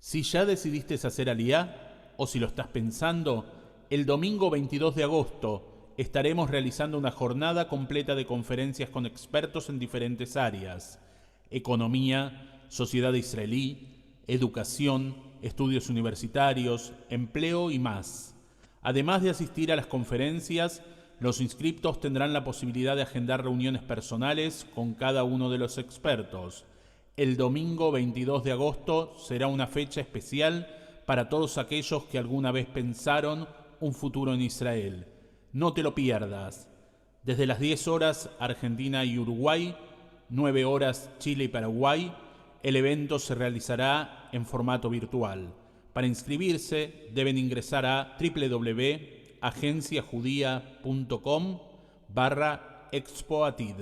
Si ya decidiste hacer Aliyá, o si lo estás pensando, el domingo 22 de agosto estaremos realizando una jornada completa de conferencias con expertos en diferentes áreas: economía, sociedad israelí, educación, estudios universitarios, empleo y más. Además de asistir a las conferencias, los inscriptos tendrán la posibilidad de agendar reuniones personales con cada uno de los expertos. El domingo 22 de agosto será una fecha especial para todos aquellos que alguna vez pensaron un futuro en Israel. No te lo pierdas. Desde las 10 horas Argentina y Uruguay, 9 horas Chile y Paraguay, el evento se realizará en formato virtual. Para inscribirse deben ingresar a www.agenciajudia.com/expoatid.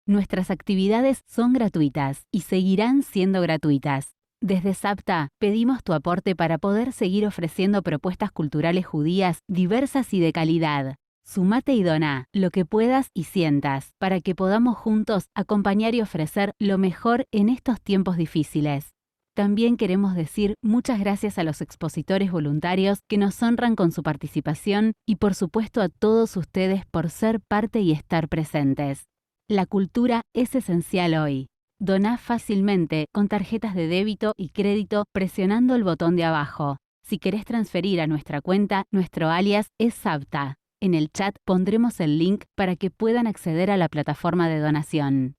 Nuestras actividades son gratuitas y seguirán siendo gratuitas. Desde SAPTA pedimos tu aporte para poder seguir ofreciendo propuestas culturales judías diversas y de calidad. Sumate y doná lo que puedas y sientas para que podamos juntos acompañar y ofrecer lo mejor en estos tiempos difíciles. También queremos decir muchas gracias a los expositores voluntarios que nos honran con su participación y por supuesto a todos ustedes por ser parte y estar presentes. La cultura es esencial hoy. Doná fácilmente con tarjetas de débito y crédito presionando el botón de abajo. Si querés transferir a nuestra cuenta, nuestro alias es SAPTA. En el chat pondremos el link para que puedan acceder a la plataforma de donación.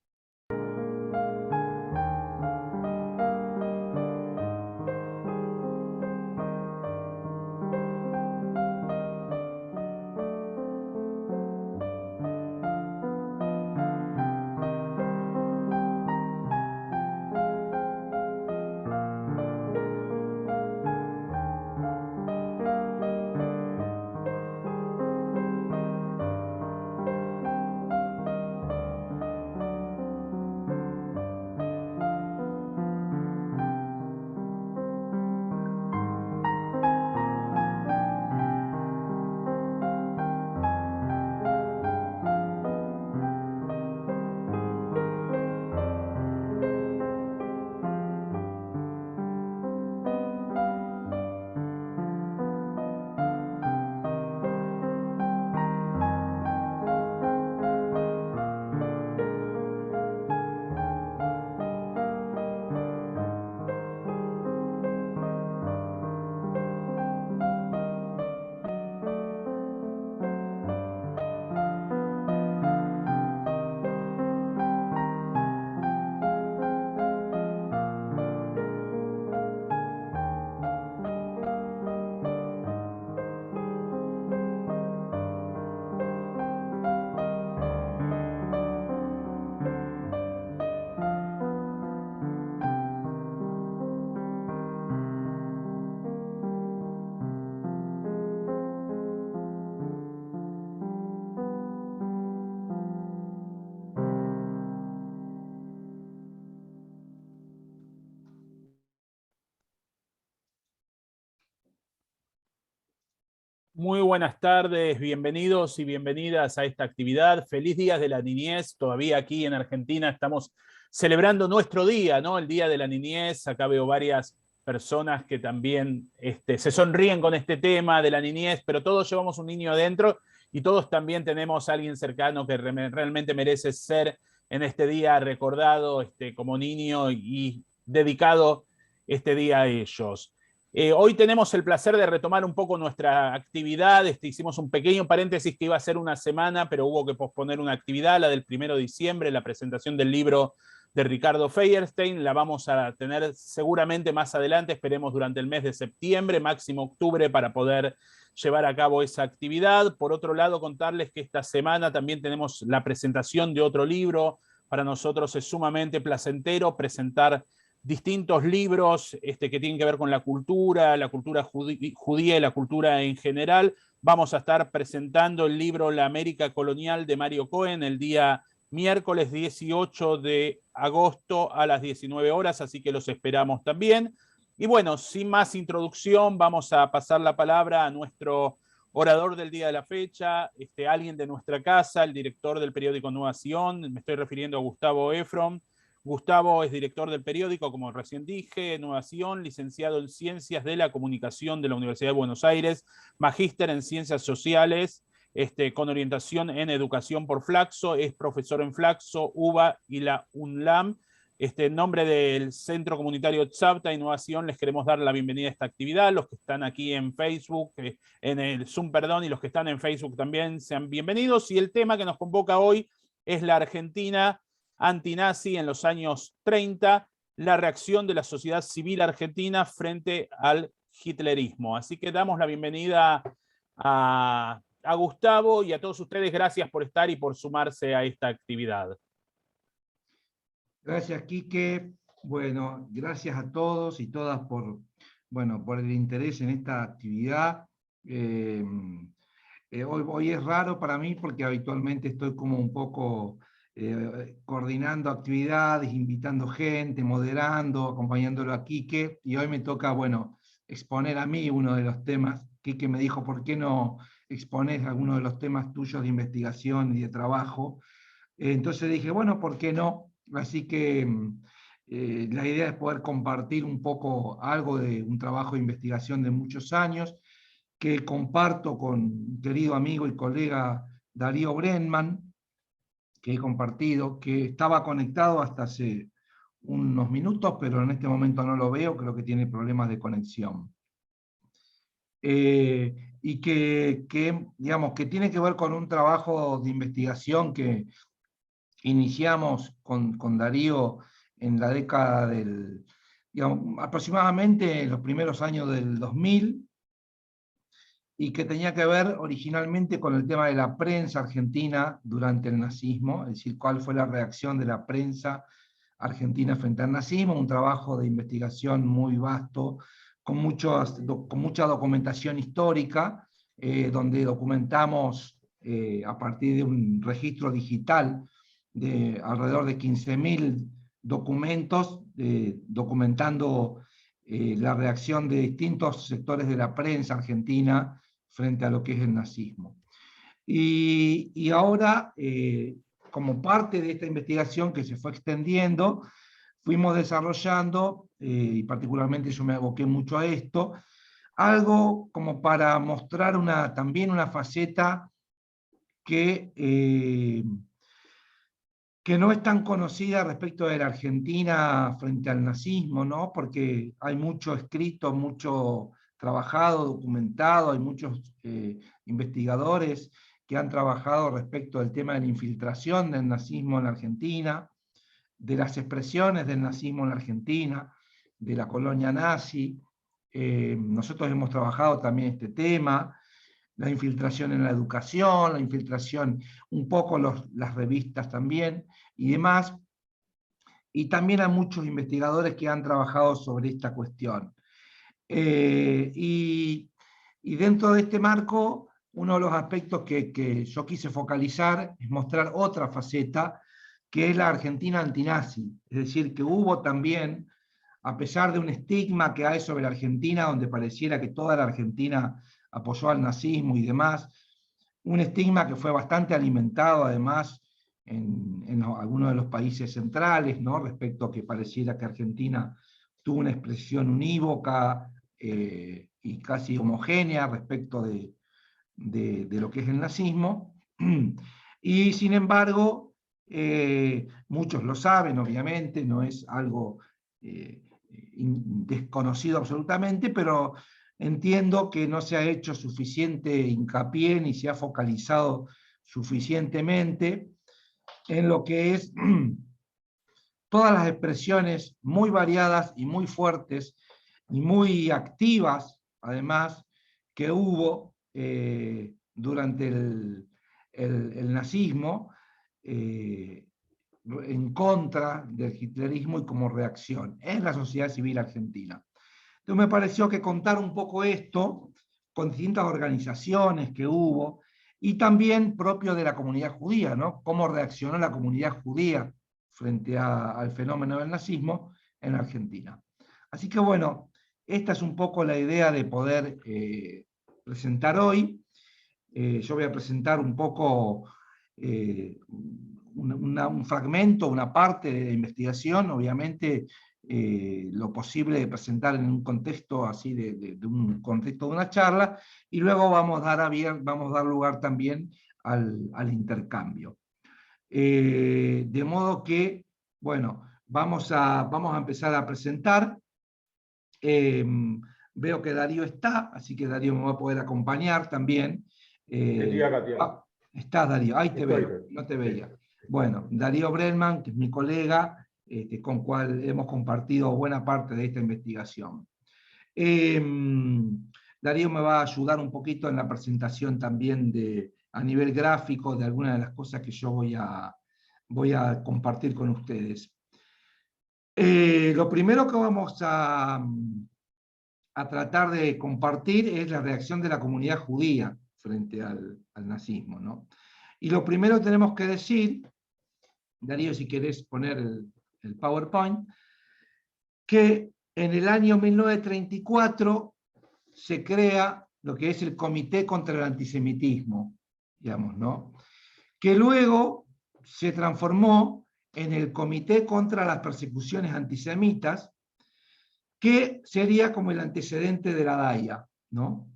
Muy buenas tardes, bienvenidos y bienvenidas a esta actividad. Feliz Día de la Niñez. Todavía aquí en Argentina estamos celebrando nuestro día, ¿no? El Día de la Niñez. Acá veo varias personas que también se sonríen con este tema de la niñez, pero todos llevamos un niño adentro y todos también tenemos a alguien cercano que realmente merece ser en este día recordado como niño y dedicado este día a ellos. Hoy tenemos el placer de retomar un poco nuestra actividad. Hicimos un pequeño paréntesis que iba a ser una semana, pero hubo que posponer una actividad, la del 1 de diciembre, la presentación del libro de Ricardo Feuerstein. La vamos a tener seguramente más adelante, esperemos durante el mes de septiembre, máximo octubre, para poder llevar a cabo esa actividad. Por otro lado, contarles que esta semana también tenemos la presentación de otro libro. Para nosotros es sumamente placentero presentar distintos libros que tienen que ver con la cultura judía y la cultura en general. Vamos a estar presentando el libro La América Colonial de Mario Cohen el día miércoles 18 de agosto a las 19 horas, así que los esperamos también. Y bueno, sin más introducción, vamos a pasar la palabra a nuestro orador del día de la fecha, alguien de nuestra casa, el director del periódico Nueva Sion, me estoy refiriendo a Gustavo Efron. Gustavo es director del periódico, como recién dije, Nueva Sion, licenciado en Ciencias de la Comunicación de la Universidad de Buenos Aires, magíster en Ciencias Sociales, con orientación en Educación por Flaxo, es profesor en Flaxo, UBA y la UNLAM. En nombre del Centro Comunitario Tzavta y Nueva Sion les queremos dar la bienvenida a esta actividad. Los que están aquí en Facebook, en el Zoom, perdón, y los que están en Facebook también sean bienvenidos. Y el tema que nos convoca hoy es la Argentina antinazi en los años 30, la reacción de la sociedad civil argentina frente al hitlerismo. Así que damos la bienvenida a Gustavo y a todos ustedes. Gracias por estar y por sumarse a esta actividad. Gracias, Quique. Bueno, gracias a todos y todas por el interés en esta actividad. Hoy es raro para mí porque habitualmente estoy como un poco coordinando actividades, invitando gente, moderando, acompañándolo a Quique, y hoy me toca, exponer a mí uno de los temas. Quique me dijo, ¿por qué no expones algunos de los temas tuyos de investigación y de trabajo? Entonces dije, bueno, ¿por qué no? Así que la idea es poder compartir un poco algo de un trabajo de investigación de muchos años, que comparto con un querido amigo y colega Darío Brenman, que he compartido, que estaba conectado hasta hace unos minutos, pero en este momento no lo veo, creo que tiene problemas de conexión. Y digamos, que tiene que ver con un trabajo de investigación que iniciamos con Darío en la década aproximadamente en los primeros años del 2000, y que tenía que ver originalmente con el tema de la prensa argentina durante el nazismo, es decir, cuál fue la reacción de la prensa argentina frente al nazismo, un trabajo de investigación muy vasto, con mucha documentación histórica, donde documentamos a partir de un registro digital de alrededor de 15.000 documentos, documentando la reacción de distintos sectores de la prensa argentina frente a lo que es el nazismo. Y ahora, como parte de esta investigación que se fue extendiendo, fuimos desarrollando, y particularmente yo me aboqué mucho a esto, algo como para mostrar también una faceta que no es tan conocida respecto de la Argentina frente al nazismo, ¿no? Porque hay mucho escrito, mucho trabajado, documentado, hay muchos investigadores que han trabajado respecto del tema de la infiltración del nazismo en la Argentina, de las expresiones del nazismo en la Argentina, de la colonia nazi. Nosotros hemos trabajado también este tema, la infiltración en la educación, la infiltración, un poco las revistas también y demás. Y también hay muchos investigadores que han trabajado sobre esta cuestión. Y dentro de este marco, uno de los aspectos que yo quise focalizar es mostrar otra faceta, que es la Argentina antinazi. Es decir, que hubo también, a pesar de un estigma que hay sobre la Argentina, donde pareciera que toda la Argentina apoyó al nazismo y demás. Un estigma que fue bastante alimentado además en algunos de los países centrales, ¿no? Respecto a que pareciera que Argentina tuvo una expresión unívoca y casi homogénea respecto de lo que es el nazismo. Y sin embargo, muchos lo saben, obviamente, no es algo desconocido absolutamente, pero entiendo que no se ha hecho suficiente hincapié ni se ha focalizado suficientemente en lo que es todas las expresiones muy variadas y muy fuertes y muy activas, además, que hubo durante el nazismo en contra del hitlerismo y como reacción en la sociedad civil argentina. Entonces me pareció que contar un poco esto con distintas organizaciones que hubo y también propio de la comunidad judía, ¿no? Cómo reaccionó la comunidad judía frente al fenómeno del nazismo en Argentina. Así que bueno, esta es un poco la idea de poder presentar hoy. Yo voy a presentar un poco un fragmento, una parte de la investigación, obviamente lo posible de presentar en un contexto así, de un contexto de una charla, y luego vamos a dar lugar también al intercambio. De modo que, bueno, vamos a empezar a presentar. Veo que Darío está, así que Darío me va a poder acompañar también. Estoy acá, tío. Estás, Darío, ahí te Estoy. veo, no te veía. Bueno, Darío Brelman, que es mi colega, con cual hemos compartido buena parte de esta investigación. Darío me va a ayudar un poquito en la presentación también a nivel gráfico de algunas de las cosas que yo voy a compartir con ustedes. Lo primero que vamos a tratar de compartir es la reacción de la comunidad judía frente al nazismo, ¿no? Y lo primero que tenemos que decir, Darío, si querés poner el PowerPoint, que en el año 1934 se crea lo que es el Comité contra el Antisemitismo, digamos, ¿no? Que luego se transformó en el Comité contra las Persecuciones Antisemitas, que sería como el antecedente de la DAIA, ¿no?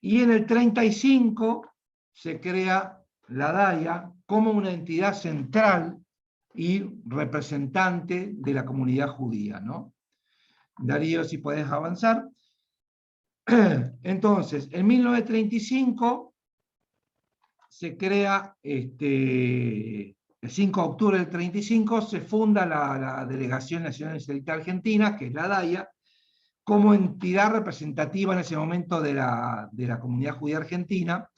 Y en el 35 se crea la DAIA como una entidad central y representante de la comunidad judía, ¿no? Darío, si podés avanzar. Entonces, en 1935 se crea, el 5 de octubre del 35, se funda la Delegación Nacional Israelita Argentina, que es la DAIA, como entidad representativa en ese momento de la comunidad judía argentina,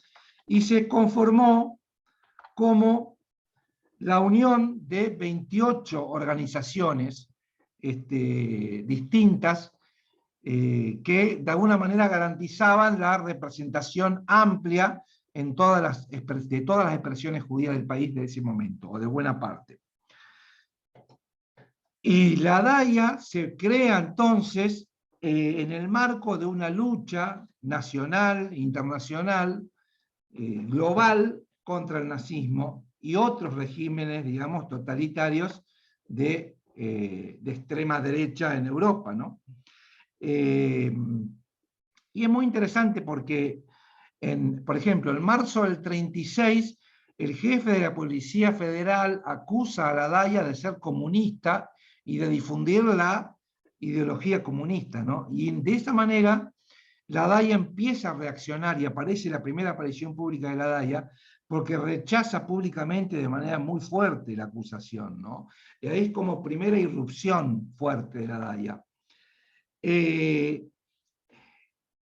y se conformó como la unión de 28 organizaciones distintas que de alguna manera garantizaban la representación amplia de todas las expresiones judías del país de ese momento, o de buena parte. Y la DAIA se crea entonces en el marco de una lucha nacional, internacional, global contra el nazismo y otros regímenes, digamos, totalitarios de extrema derecha en Europa, ¿no? Y es muy interesante porque, por ejemplo, en marzo del 36, el jefe de la Policía Federal acusa a la DAIA de ser comunista y de difundir la ideología comunista, ¿no? Y de esa manera la DAIA empieza a reaccionar y aparece la primera aparición pública de la DAIA porque rechaza públicamente de manera muy fuerte la acusación, ¿no? Y ahí es como primera irrupción fuerte de la DAIA. En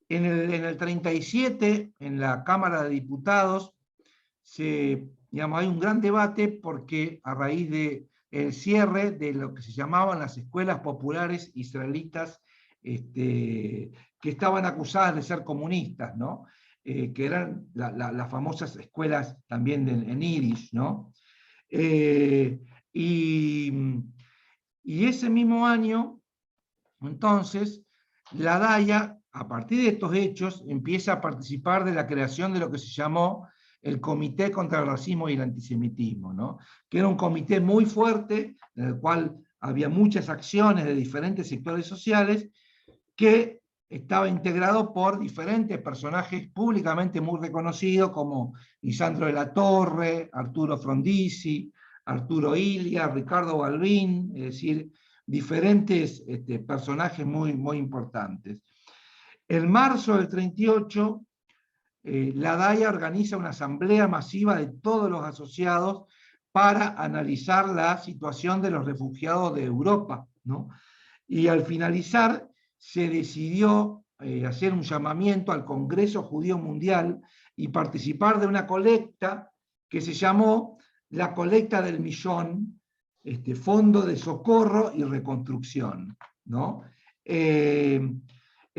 el 37, en la Cámara de Diputados, digamos, hay un gran debate porque a raíz del cierre de lo que se llamaban las escuelas populares israelitas, que estaban acusadas de ser comunistas, ¿no? Que eran las famosas escuelas también en Yiddish, ¿no? Y ese mismo año, entonces, la DAIA a partir de estos hechos, empieza a participar de la creación de lo que se llamó el Comité contra el Racismo y el Antisemitismo, ¿no? Que era un comité muy fuerte, en el cual había muchas acciones de diferentes sectores sociales, que estaba integrado por diferentes personajes públicamente muy reconocidos, como Lisandro de la Torre, Arturo Frondizi, Arturo Illia, Ricardo Balbín, es decir, diferentes personajes muy, muy importantes. En marzo del 38, la DAIA organiza una asamblea masiva de todos los asociados para analizar la situación de los refugiados de Europa, ¿no? Y al finalizar se decidió hacer un llamamiento al Congreso Judío Mundial y participar de una colecta que se llamó la colecta del millón, Fondo de Socorro y Reconstrucción, ¿no? Es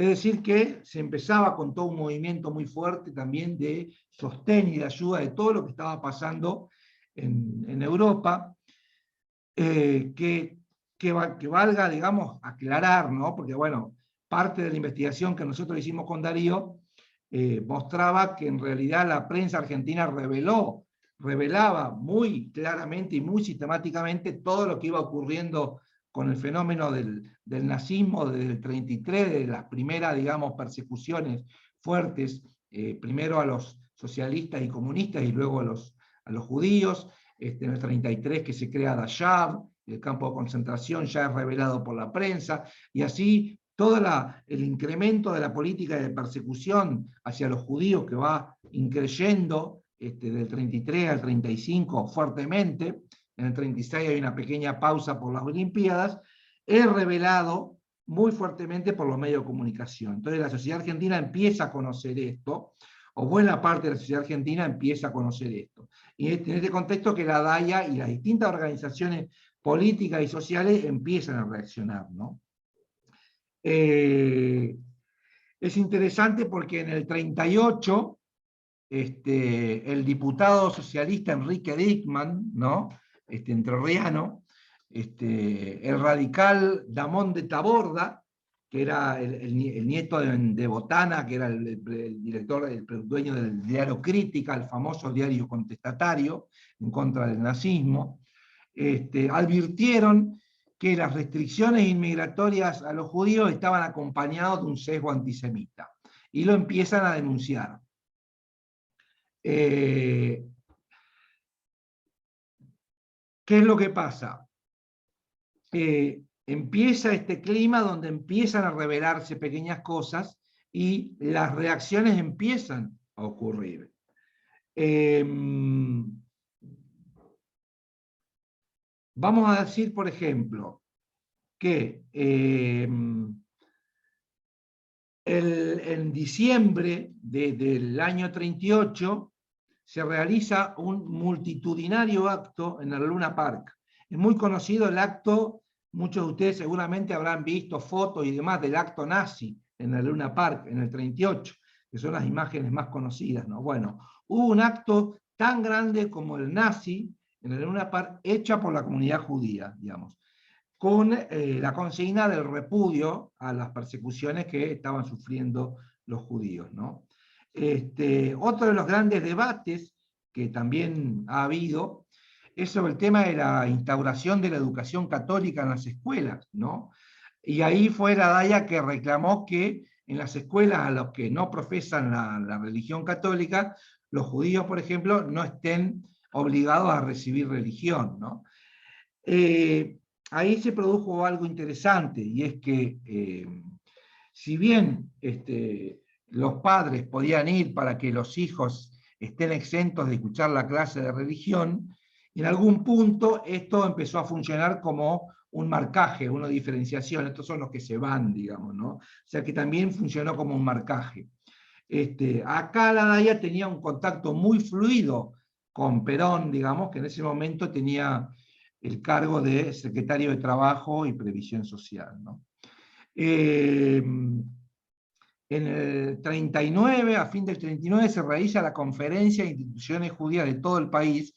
decir, que se empezaba con todo un movimiento muy fuerte también de sostén y de ayuda de todo lo que estaba pasando en Europa, que valga, digamos, aclarar, ¿no? Porque, bueno, parte de la investigación que nosotros hicimos con Darío mostraba que en realidad la prensa argentina revelaba muy claramente y muy sistemáticamente todo lo que iba ocurriendo con el fenómeno del nazismo desde el 33, de las primeras, digamos, persecuciones fuertes, primero a los socialistas y comunistas y luego a los judíos, en el 33 que se crea Dachau, el campo de concentración ya es revelado por la prensa, y así todo el incremento de la política de persecución hacia los judíos que va increyendo del 33 al 35 fuertemente. En el 36 hay una pequeña pausa por las Olimpiadas, es revelado muy fuertemente por los medios de comunicación. Entonces la sociedad argentina empieza a conocer esto, o buena parte de la sociedad argentina empieza a conocer esto. Y en este contexto que la DAIA y las distintas organizaciones políticas y sociales empiezan a reaccionar, ¿no? Es interesante porque en el 38, el diputado socialista Enrique Dickmann, ¿no? Entrerriano, el radical Damón de Taborda, que era el nieto de Botana, que era el director, el dueño del diario Crítica, el famoso diario contestatario en contra del nazismo, advirtieron que las restricciones inmigratorias a los judíos estaban acompañadas de un sesgo antisemita, y lo empiezan a denunciar. ¿Qué es lo que pasa? Empieza este clima donde empiezan a revelarse pequeñas cosas y las reacciones empiezan a ocurrir. Vamos a decir, por ejemplo, que en diciembre del año 38 se realiza un multitudinario acto en el Luna Park. Es muy conocido el acto, muchos de ustedes seguramente habrán visto fotos y demás del acto nazi en el Luna Park en el 38, que son las imágenes más conocidas, ¿no? Bueno, hubo un acto tan grande como el nazi en el Luna Park, hecha por la comunidad judía, digamos, con la consigna del repudio a las persecuciones que estaban sufriendo los judíos, ¿no? Otro de los grandes debates que también ha habido es sobre el tema de la instauración de la educación católica en las escuelas, ¿no? Y ahí fue la DAIA que reclamó que en las escuelas a los que no profesan la religión católica, los judíos, por ejemplo, no estén obligados a recibir religión, ¿no? Ahí se produjo algo interesante, y es que si bien los padres podían ir para que los hijos estén exentos de escuchar la clase de religión, en algún punto esto empezó a funcionar como un marcaje, una diferenciación. Estos son los que se van, digamos, ¿no? O sea que también funcionó como un marcaje. Acá la DAIA tenía un contacto muy fluido con Perón, digamos, que en ese momento tenía el cargo de secretario de Trabajo y Previsión Social, ¿no? En el 39, a fin del 39, se realiza la Conferencia de Instituciones Judías de todo el país,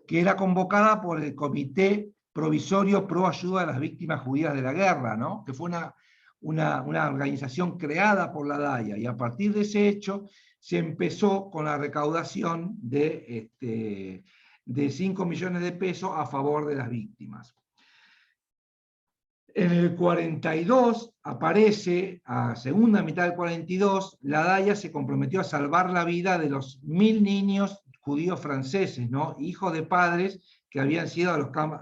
que era convocada por el Comité Provisorio Pro Ayuda a las Víctimas Judías de la Guerra, ¿no? Que fue una organización creada por la DAIA, y a partir de ese hecho se empezó con la recaudación de 5 millones de pesos a favor de las víctimas. En el 42 aparece, a segunda mitad del 42, la DAIA se comprometió a salvar la vida de los 1000 niños judíos franceses, ¿no? Hijos de padres que habían sido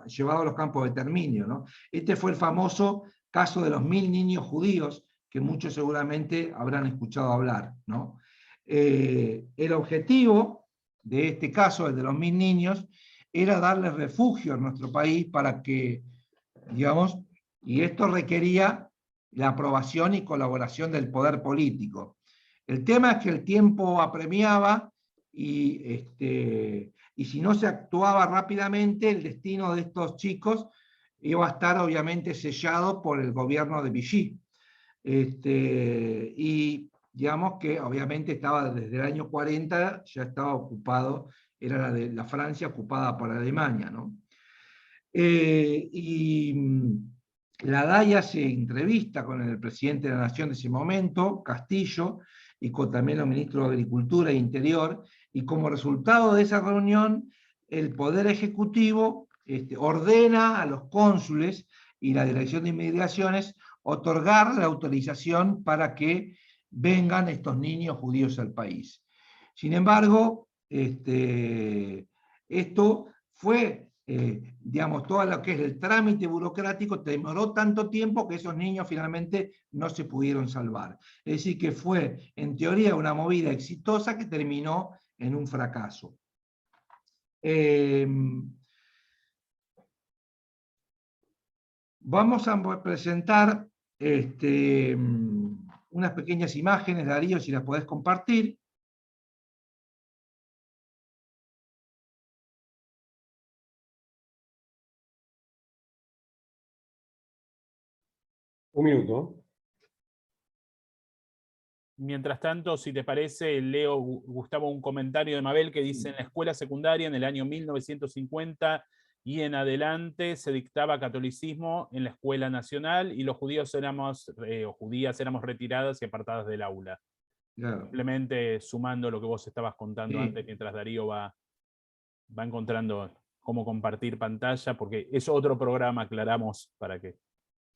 llevados a los campos de exterminio, ¿no? Este fue el famoso caso de los 1000 niños judíos, que muchos seguramente habrán escuchado hablar, ¿no? El objetivo de este caso, el de los 1000 niños, era darles refugio en nuestro país para que, digamos, y esto requería la aprobación y colaboración del poder político. El tema es que el tiempo apremiaba y si no se actuaba rápidamente, el destino de estos chicos iba a estar obviamente sellado por el gobierno de Vichy. Y digamos que obviamente estaba desde el año 40, ya estaba ocupado, era la Francia ocupada por Alemania, ¿no? La DAIA se entrevista con el presidente de la Nación de ese momento, Castillo, y con también los ministros de Agricultura e Interior, y como resultado de esa reunión, el Poder Ejecutivo ordena a los cónsules y la Dirección de Inmigraciones otorgar la autorización para que vengan estos niños judíos al país. Sin embargo, esto fue, digamos, todo lo que es el trámite burocrático demoró tanto tiempo que esos niños finalmente no se pudieron salvar. Es decir, que fue, en teoría, una movida exitosa que terminó en un fracaso. Vamos a presentar unas pequeñas imágenes, Darío, si las podés compartir. Un minuto. Mientras tanto, si te parece, leo, Gustavo, un comentario de Mabel que dice: en la escuela secundaria, en el año 1950 y en adelante, se dictaba catolicismo en la escuela nacional y los judíos o judías éramos retiradas y apartadas del aula. Claro. Simplemente sumando lo que vos estabas contando antes, mientras Darío va encontrando cómo compartir pantalla, porque es otro programa, aclaramos, para que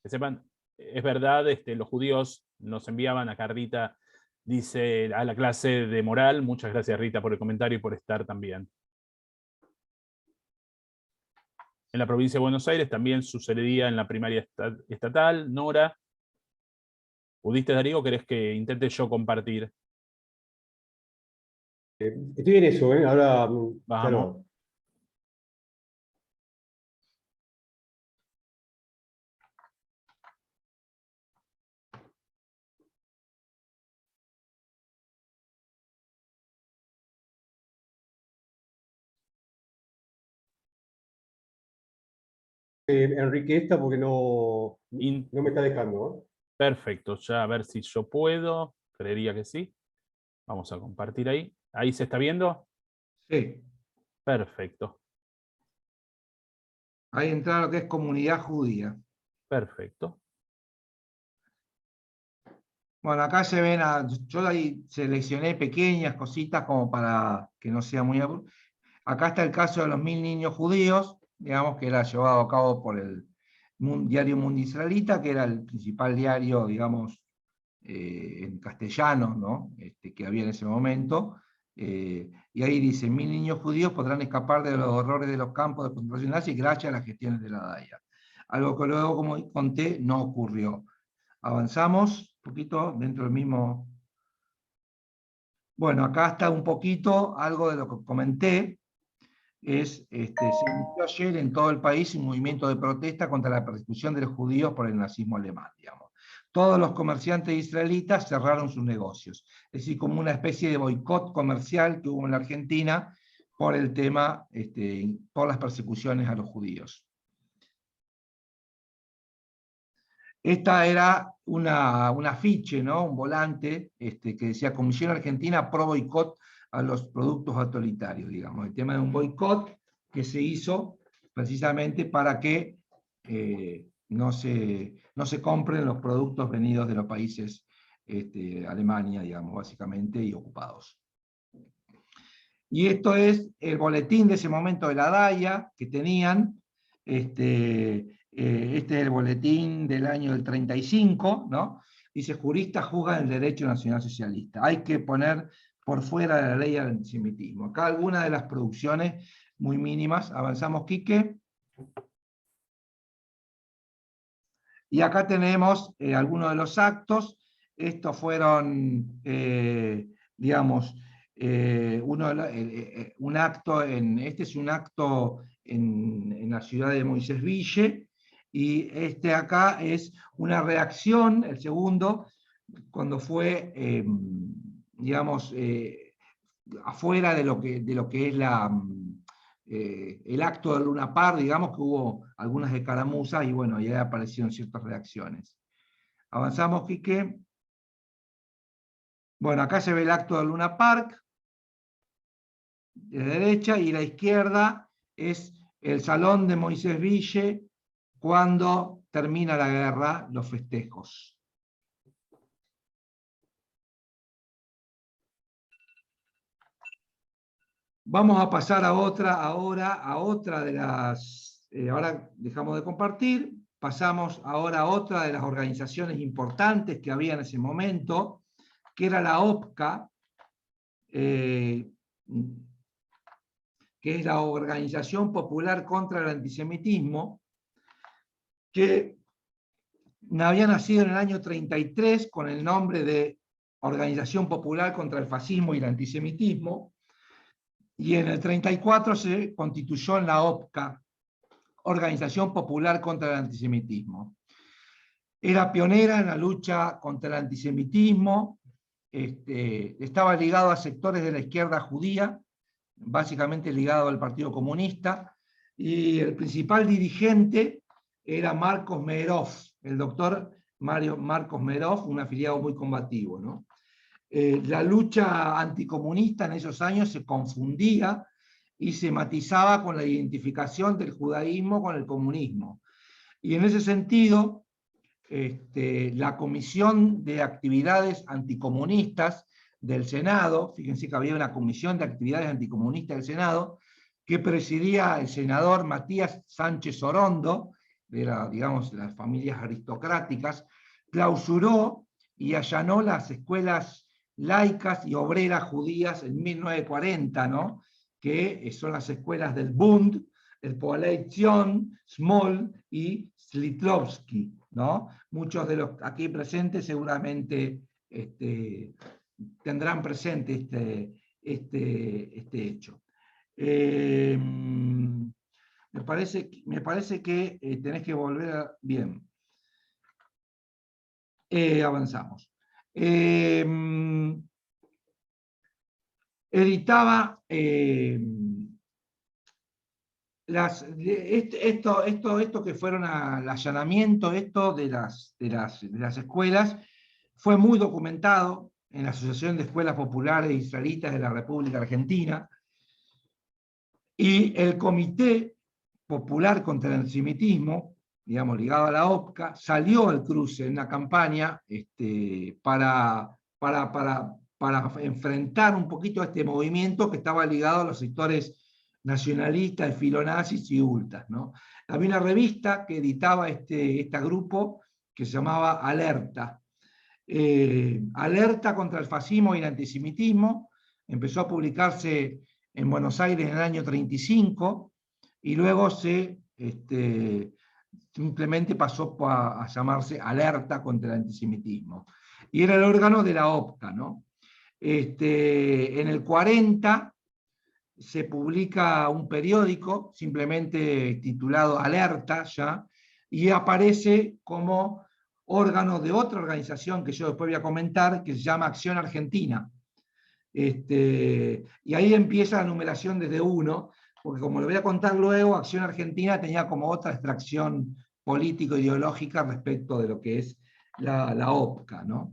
sepan. Es verdad, los judíos nos enviaban, acá Rita dice, a la clase de moral. Muchas gracias, Rita, por el comentario y por estar también. En la provincia de Buenos Aires también sucedía en la primaria estatal. Nora, ¿pudiste, Darío? ¿Querés que intente yo compartir? Estoy en eso, ahora... Vamos. Claro. Enrique, esta porque no me está dejando. Perfecto, ya a ver si yo puedo. Creería que sí. Vamos a compartir ahí. ¿Ahí se está viendo? Sí. Perfecto. Ahí entra lo que es comunidad judía. Perfecto. Bueno, acá se ven, yo ahí seleccioné pequeñas cositas como para que no sea muy... Acá está el caso de los 1000 niños judíos, digamos, que era llevado a cabo por el diario Mundo Israelita, que era el principal diario, digamos, en castellano, ¿no? Que había en ese momento. Y ahí dice: 1000 niños judíos podrán escapar de los horrores de los campos de concentración nazis gracias a las gestiones de la DAIA. Algo que luego, como conté, no ocurrió. Avanzamos un poquito dentro del mismo... Bueno, acá está un poquito algo de lo que comenté. Se inició ayer en todo el país un movimiento de protesta contra la persecución de los judíos por el nazismo alemán, digamos. Todos los comerciantes israelitas cerraron sus negocios, es decir, como una especie de boicot comercial que hubo en la Argentina por el tema, por las persecuciones a los judíos. Esta era un afiche, ¿no? Un volante que decía: Comisión Argentina pro boicot a los productos autoritarios, digamos. El tema de un boicot que se hizo precisamente para que no se compren los productos venidos de los países, Alemania, digamos, básicamente, y ocupados. Y esto es el boletín de ese momento de la DAIA que tenían. Este es el boletín del año del 35, ¿no? Dice: juristas juzgan el derecho nacionalsocialista. Hay que poner por fuera de la ley al antisemitismo. Acá algunas de las producciones muy mínimas. Avanzamos, Quique. Y acá tenemos algunos de los actos. Estos fueron, digamos, un acto este es un acto en la ciudad de Moisés-Ville, y este acá es una reacción, el segundo, cuando fue, digamos, afuera de lo que es el acto de Luna Park, digamos que hubo algunas escaramuzas y bueno, ya aparecieron ciertas reacciones. Avanzamos, Quique. Bueno, acá se ve el acto de Luna Park, de la derecha, y la izquierda es el salón de Moisés-Ville cuando termina la guerra, los festejos. Vamos a pasar a otra de las... ahora dejamos de compartir, pasamos ahora a otra de las organizaciones importantes que había en ese momento, que era la OPCA, que es la Organización Popular contra el Antisemitismo, que había nacido en el año 33 con el nombre de Organización Popular contra el Fascismo y el Antisemitismo, y en el 34 se constituyó en la OPCA, Organización Popular contra el Antisemitismo. Era pionera en la lucha contra el antisemitismo, estaba ligado a sectores de la izquierda judía, básicamente ligado al Partido Comunista, y el principal dirigente era Marcos Merov, el doctor Marcos Merov, un afiliado muy combativo, ¿no? La lucha anticomunista en esos años se confundía y se matizaba con la identificación del judaísmo con el comunismo. Y en ese sentido, la Comisión de Actividades Anticomunistas del Senado, fíjense que había una Comisión de Actividades Anticomunistas del Senado, que presidía el senador Matías Sánchez Orondo, de digamos, las familias aristocráticas, clausuró y allanó las escuelas laicas y obreras judías en 1940, ¿no? Que son las escuelas del Bund, el Poalei Zion, Smol y Slitlowski, ¿no? Muchos de los aquí presentes seguramente tendrán presente este hecho. Me parece que tenés que volver a... Bien. Avanzamos. Editaba esto que fueron al allanamiento de las escuelas, fue muy documentado en la Asociación de Escuelas Populares Israelitas de la República Argentina, y el Comité Popular contra el Antisemitismo, digamos, ligado a la OPCA, salió al cruce en una campaña para enfrentar un poquito a este movimiento que estaba ligado a los sectores nacionalistas, filonazis y ultras, ¿no? Había una revista que editaba este grupo que se llamaba Alerta. Alerta contra el fascismo y el antisemitismo, empezó a publicarse en Buenos Aires en el año 35, y luego simplemente pasó a llamarse Alerta contra el Antisemitismo. Y era el órgano de la OPCA, ¿no? En el 40 se publica un periódico, simplemente titulado Alerta ya, y aparece como órgano de otra organización que yo después voy a comentar, que se llama Acción Argentina. Y ahí empieza la numeración desde 1, porque como lo voy a contar luego, Acción Argentina tenía como otra extracción político-ideológica respecto de lo que es la OPCA, ¿no?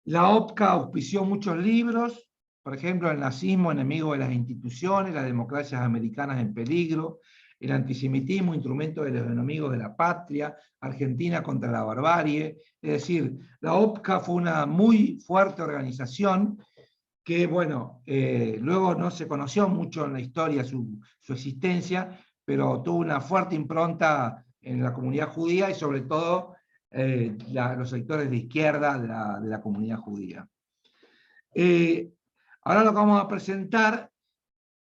La OPCA auspició muchos libros, por ejemplo, El nazismo, enemigo de las instituciones, las democracias americanas en peligro, el antisemitismo, instrumento de los enemigos de la patria, Argentina contra la barbarie. Es decir, la OPCA fue una muy fuerte organización que, bueno, luego no se conoció mucho en la historia su existencia, pero tuvo una fuerte impronta en la comunidad judía y sobre todo los sectores de izquierda de la comunidad judía. Ahora lo que vamos a presentar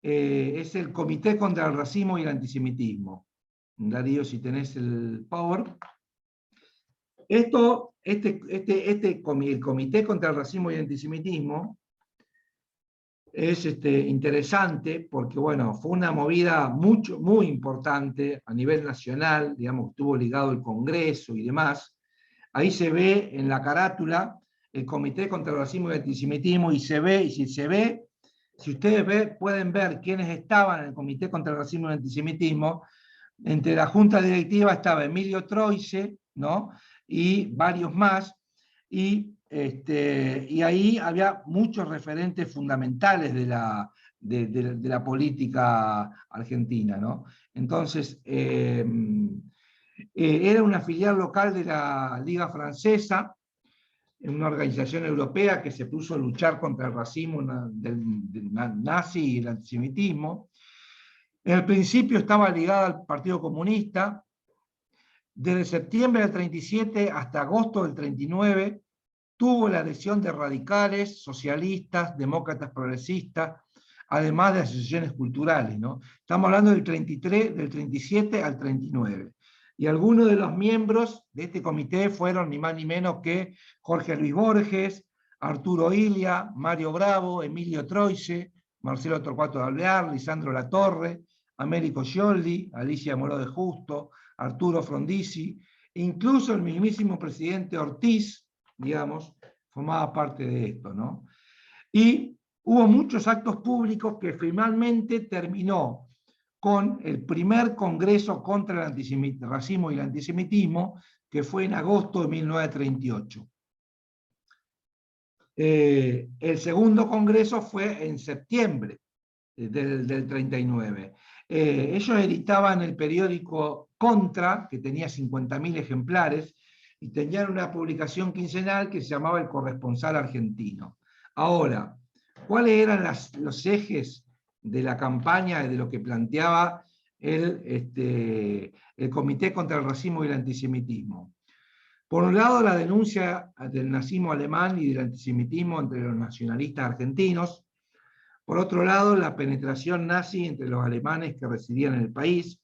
es el Comité contra el Racismo y el Antisemitismo. Darío, si tenés el power. El Comité contra el Racismo y el Antisemitismo es interesante porque, bueno, fue una movida muy importante a nivel nacional, digamos, estuvo ligado el Congreso y demás. Ahí se ve en la carátula el Comité contra el Racismo y el Antisemitismo, y si ustedes pueden ver quiénes estaban en el Comité contra el Racismo y el Antisemitismo. Entre la junta directiva estaba Emilio Troise, ¿no? Y varios más, y ahí había muchos referentes fundamentales de la política argentina, ¿no? Entonces, era una filial local de la Liga Francesa, una organización europea que se puso a luchar contra el racismo del nazi y el antisemitismo. En el principio estaba ligada al Partido Comunista. Desde septiembre del 37 hasta agosto del 39 tuvo la adhesión de radicales, socialistas, demócratas progresistas, además de asociaciones culturales, ¿no? Estamos hablando del 37 al 39. Y algunos de los miembros de este comité fueron ni más ni menos que Jorge Luis Borges, Arturo Illia, Mario Bravo, Emilio Troise, Marcelo Torcuato de Alvear, Lisandro Latorre, Américo Scioldi, Alicia Moró de Justo, Arturo Frondizi, incluso el mismísimo presidente Ortiz, digamos, formaba parte de esto, ¿no? Y hubo muchos actos públicos que finalmente terminó con el primer Congreso contra el racismo y el antisemitismo, que fue en agosto de 1938. El segundo Congreso fue en septiembre del 39. Ellos editaban el periódico Contra, que tenía 50.000 ejemplares, y tenían una publicación quincenal que se llamaba El Corresponsal Argentino. Ahora, ¿cuáles eran los ejes de la campaña y de lo que planteaba el Comité contra el Racismo y el Antisemitismo? Por un lado, la denuncia del nazismo alemán y del antisemitismo entre los nacionalistas argentinos. Por otro lado, la penetración nazi entre los alemanes que residían en el país.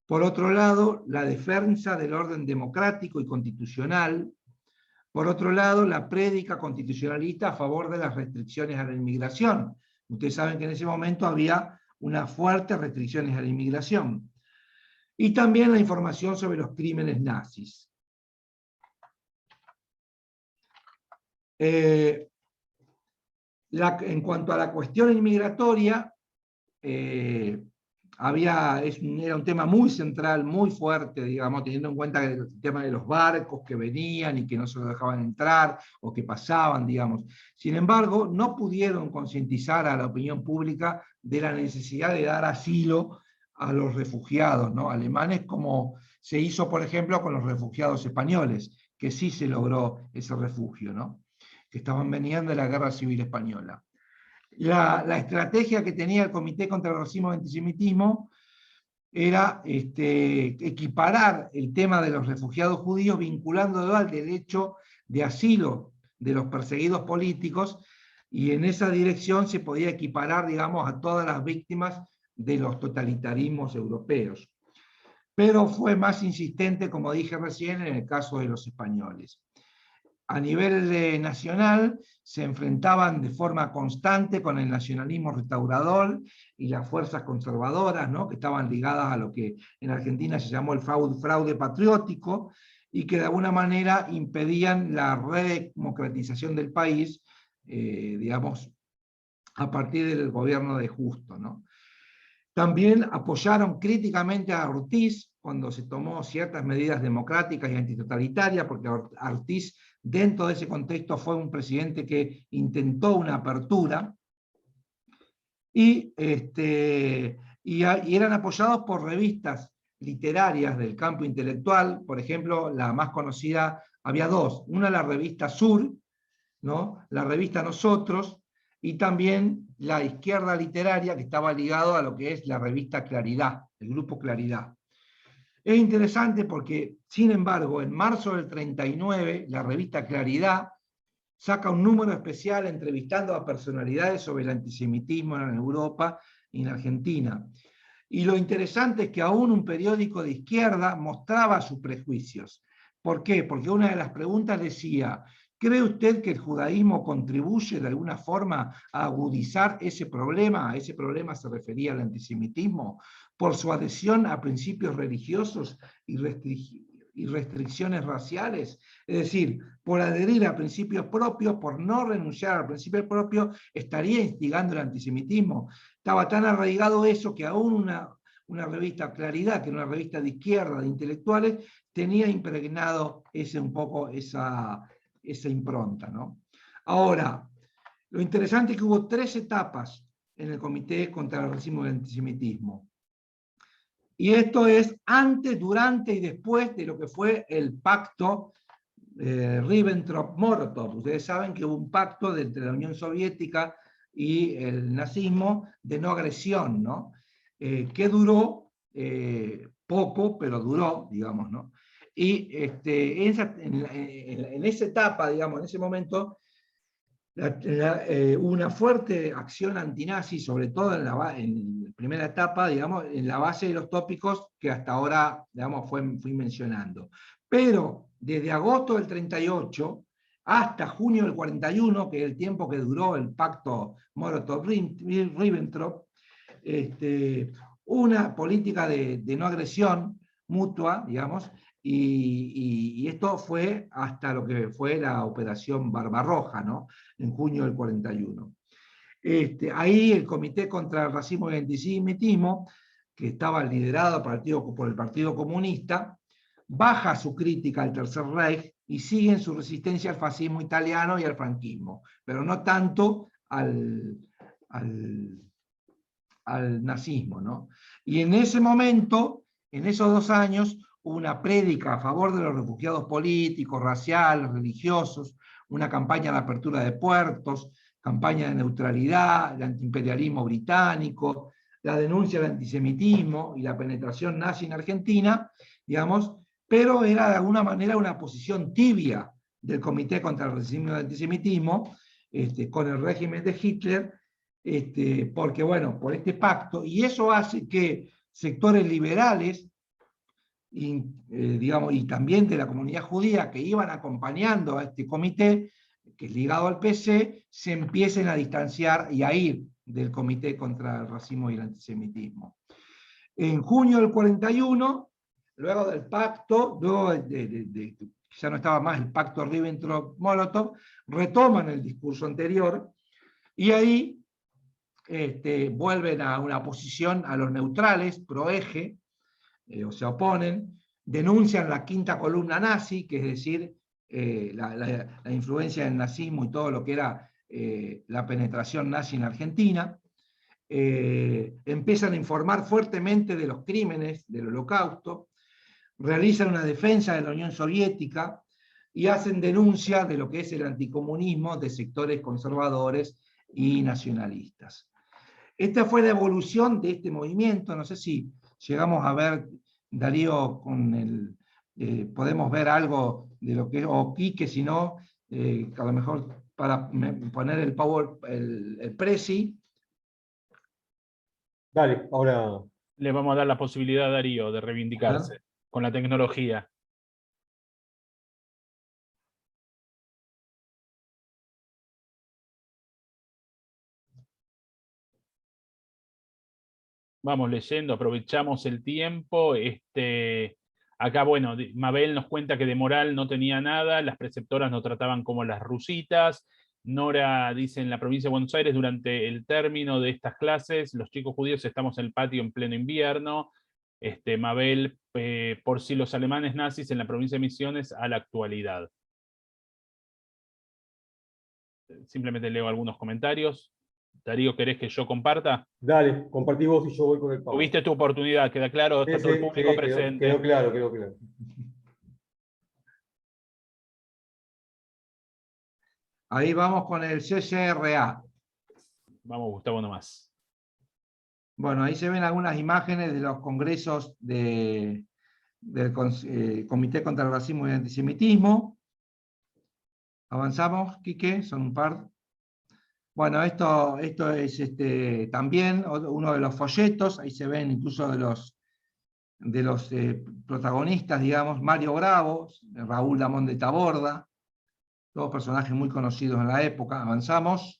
Por otro lado, la defensa del orden democrático y constitucional. Por otro lado, la prédica constitucionalista a favor de las restricciones a la inmigración. Ustedes saben que en ese momento había unas fuertes restricciones a la inmigración. Y también la información sobre los crímenes nazis. En cuanto a la cuestión inmigratoria, era un tema muy central, muy fuerte, digamos, teniendo en cuenta el tema de los barcos que venían y que no se los dejaban entrar o que pasaban, digamos. Sin embargo, no pudieron concientizar a la opinión pública de la necesidad de dar asilo a los refugiados, ¿no? Alemanes, como se hizo, por ejemplo, con los refugiados españoles, que sí se logró ese refugio, ¿no? Que venían de la Guerra Civil Española. La estrategia que tenía el Comité contra el Racismo y el Antisemitismo era equiparar el tema de los refugiados judíos vinculándolo al derecho de asilo de los perseguidos políticos, y en esa dirección se podía equiparar, digamos, a todas las víctimas de los totalitarismos europeos. Pero fue más insistente, como dije recién, en el caso de los españoles. A nivel nacional se enfrentaban de forma constante con el nacionalismo restaurador y las fuerzas conservadoras, ¿no? Que estaban ligadas a lo que en Argentina se llamó el fraude patriótico, y que de alguna manera impedían la redemocratización del país, digamos, a partir del gobierno de Justo, ¿no? También apoyaron críticamente a Ortiz cuando se tomó ciertas medidas democráticas y antitotalitarias, porque Ortiz, dentro de ese contexto, fue un presidente que intentó una apertura, y y eran apoyados por revistas literarias del campo intelectual. Por ejemplo, la más conocida, había dos, una la revista Sur, ¿no? La revista Nosotros, y también la izquierda literaria, que estaba ligado a lo que es la revista Claridad, el grupo Claridad. Es interesante porque, sin embargo, en marzo del 39, la revista Claridad saca un número especial entrevistando a personalidades sobre el antisemitismo en Europa y en Argentina. Y lo interesante es que aún un periódico de izquierda mostraba sus prejuicios. ¿Por qué? Porque una de las preguntas decía: ¿cree usted que el judaísmo contribuye de alguna forma a agudizar ese problema? A ese problema se refería al antisemitismo, por su adhesión a principios religiosos y restricciones raciales. Es decir, por adherir a principios propios, por no renunciar al principio propio, estaría instigando el antisemitismo. Estaba tan arraigado eso que aún una revista Claridad, que era una revista de izquierda, de intelectuales, tenía impregnado un poco esa impronta, ¿no? Ahora, lo interesante es que hubo 3 etapas en el Comité contra el Racismo y el Antisemitismo. Y esto es antes, durante y después de lo que fue el pacto Ribbentrop-Molotov. Ustedes saben que hubo un pacto entre la Unión Soviética y el nazismo de no agresión, ¿no? Que duró poco, pero duró, digamos, ¿no? Y en esa etapa, digamos, en ese momento, hubo una fuerte acción antinazi, sobre todo en la primera etapa, digamos, en la base de los tópicos que hasta ahora, digamos, fui mencionando. Pero desde agosto del 38 hasta junio del 41, que es el tiempo que duró el pacto Molotov-Ribbentrop, una política de no agresión mutua, digamos, y esto fue hasta lo que fue la operación Barbarroja, ¿no? En junio del 41. Ahí el Comité contra el Racismo y el Antisemitismo, que estaba liderado por el Partido Comunista, baja su crítica al Tercer Reich y sigue en su resistencia al fascismo italiano y al franquismo, pero no tanto al nazismo, ¿no? Y en ese momento, en esos 2 años, hubo una prédica a favor de los refugiados políticos, raciales, religiosos, una campaña de apertura de puertos, campaña de neutralidad, el antiimperialismo británico, la denuncia del antisemitismo y la penetración nazi en Argentina, digamos, pero era de alguna manera una posición tibia del Comité contra el Racismo y el Antisemitismo, con el régimen de Hitler, porque, bueno, por este pacto, y eso hace que sectores liberales, digamos, y también de la comunidad judía que iban acompañando a este comité, que es ligado al PC, se empiecen a distanciar y a ir del Comité contra el Racismo y el Antisemitismo. En junio del 41, luego del pacto, luego ya no estaba más el pacto Ribbentrop-Molotov, retoman el discurso anterior y ahí vuelven a una posición a los neutrales, pro eje, o se oponen, denuncian la quinta columna nazi, que es decir, la influencia del nazismo y todo lo que era la penetración nazi en Argentina. Empiezan a informar fuertemente de los crímenes del Holocausto, realizan una defensa de la Unión Soviética y hacen denuncia de lo que es el anticomunismo de sectores conservadores y nacionalistas. Esta fue la evolución de este movimiento. No sé si llegamos a ver, Darío, podemos ver algo de lo que es, o Quique, si no, a lo mejor para poner el Prezi. Dale, ahora. Le vamos a dar la posibilidad a Darío de reivindicarse con la tecnología. Vamos leyendo, aprovechamos el tiempo. Acá, bueno, Mabel nos cuenta que de moral no tenía nada, las preceptoras nos trataban como las rusitas. Nora dice: en la provincia de Buenos Aires, durante el término de estas clases, los chicos judíos estamos en el patio en pleno invierno. Mabel, por si los alemanes nazis en la provincia de Misiones a la actualidad. Simplemente leo algunos comentarios. Darío, ¿querés que yo comparta? Dale, compartí vos y yo voy con el Pablo. Tuviste tu oportunidad, queda claro, está Sí, todo el sí, público sí, presente. quedó claro, quedó claro. Ahí vamos con el CCRA. Vamos, Gustavo, nomás. Bueno, ahí se ven algunas imágenes de los congresos del Comité contra el Racismo y el Antisemitismo. Avanzamos, Quique, son un par. Bueno, esto es también uno de los folletos, ahí se ven incluso de los protagonistas, digamos, Mario Bravo, Raúl Damón de Taborda, todos personajes muy conocidos en la época. Avanzamos.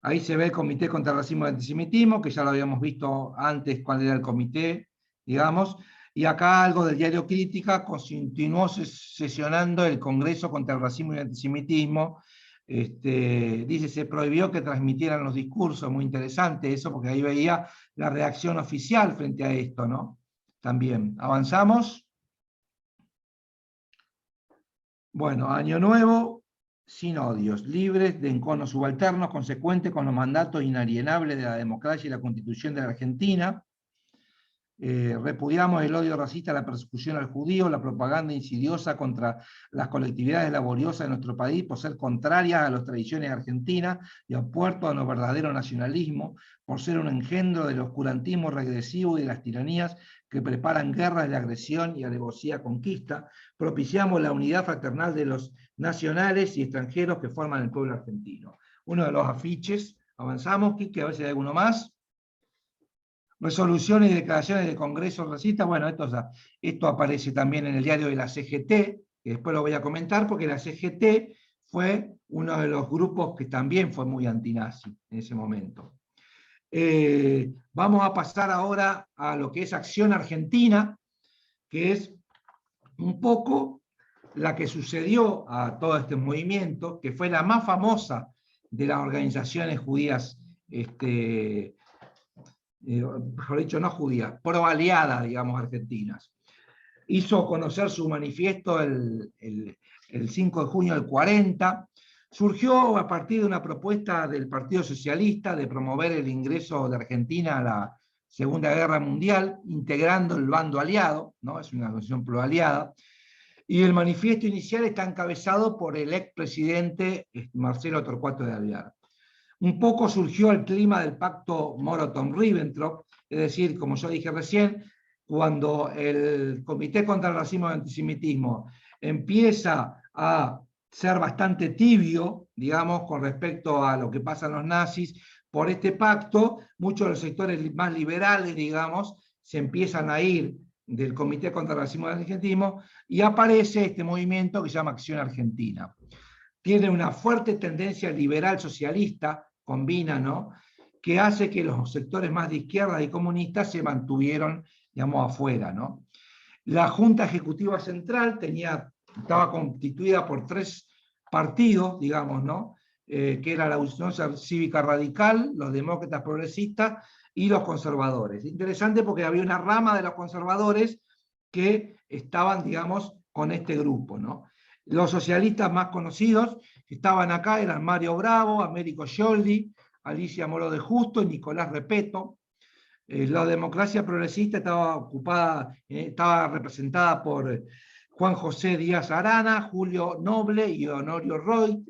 Ahí se ve el Comité contra el Racismo y el Antisemitismo, que ya lo habíamos visto antes cuál era el comité, digamos. Y acá algo del diario Crítica, continuó sesionando el Congreso contra el Racismo y el Antisemitismo. Dice, se prohibió que transmitieran los discursos, muy interesante eso, porque ahí veía la reacción oficial frente a esto, ¿no? También. Avanzamos. Bueno, año nuevo, sin odios, libres de enconos subalternos, consecuentes con los mandatos inalienables de la democracia y la Constitución de la Argentina. Repudiamos el odio racista, la persecución al judío, la propaganda insidiosa contra las colectividades laboriosas de nuestro país por ser contrarias a las tradiciones argentinas y opuestas a los verdaderos nacionalismos, por ser un engendro del oscurantismo regresivo y de las tiranías que preparan guerras de agresión y alevosía conquista. Propiciamos la unidad fraternal de los nacionales y extranjeros que forman el pueblo argentino. Uno de los afiches, avanzamos, Quique, a ver si hay alguno más. Resoluciones y declaraciones del Congreso Racista, bueno, esto aparece también en el diario de la CGT, que después lo voy a comentar, porque la CGT fue uno de los grupos que también fue muy antinazi en ese momento. Vamos a pasar ahora a lo que es Acción Argentina, que es un poco la que sucedió a todo este movimiento, que fue la más famosa de las organizaciones judías, mejor dicho, no judías, pro-aliadas, digamos, argentinas. Hizo conocer su manifiesto el 5 de junio del 40, surgió a partir de una propuesta del Partido Socialista de promover el ingreso de Argentina a la Segunda Guerra Mundial, integrando el bando aliado, ¿no? Es una organización pro-aliada, y el manifiesto inicial está encabezado por el expresidente Marcelo Torcuato de Alvear. Un poco surgió el clima del pacto Molotov-Ribbentrop, es decir, como yo dije recién, cuando el Comité contra el Racismo y el Antisemitismo empieza a ser bastante tibio, digamos, con respecto a lo que pasa en los nazis, por este pacto, muchos de los sectores más liberales, digamos, se empiezan a ir del Comité contra el Racismo y el Antisemitismo, y aparece este movimiento que se llama Acción Argentina. Tiene una fuerte tendencia liberal socialista, combina, ¿no?, que hace que los sectores más de izquierda y comunistas se mantuvieron, digamos, afuera, ¿no? La Junta Ejecutiva Central estaba constituida por 3 partidos, digamos, ¿no?, que era la Unión Cívica Radical, los demócratas progresistas y los conservadores. Interesante porque había una rama de los conservadores que estaban, digamos, con este grupo, ¿no? Los socialistas más conocidos que estaban acá eran Mario Bravo, Américo Scioldi, Alicia Moro de Justo y Nicolás Repetto. La democracia progresista estaba representada por Juan José Díaz Arana, Julio Noble y Honorio Roy.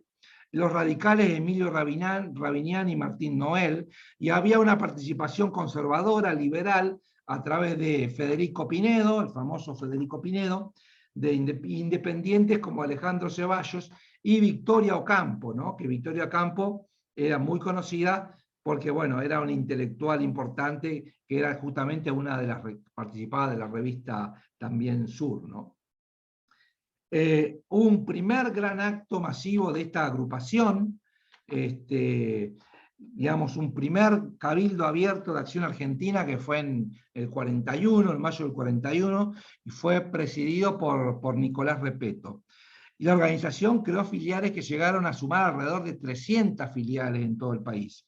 Los radicales Emilio Rabinian y Martín Noel, y había una participación conservadora, liberal, a través de Federico Pinedo, el famoso Federico Pinedo, de independientes como Alejandro Ceballos y Victoria Ocampo, ¿no?, que Victoria Ocampo era muy conocida porque, bueno, era una intelectual importante, que era justamente una de las participadas de la revista también Sur, ¿no? Un primer gran acto masivo de esta agrupación, digamos, un primer cabildo abierto de Acción Argentina, que fue en el 41, en mayo del 41, y fue presidido por Nicolás Repetto. Y la organización creó filiales que llegaron a sumar alrededor de 300 filiales en todo el país.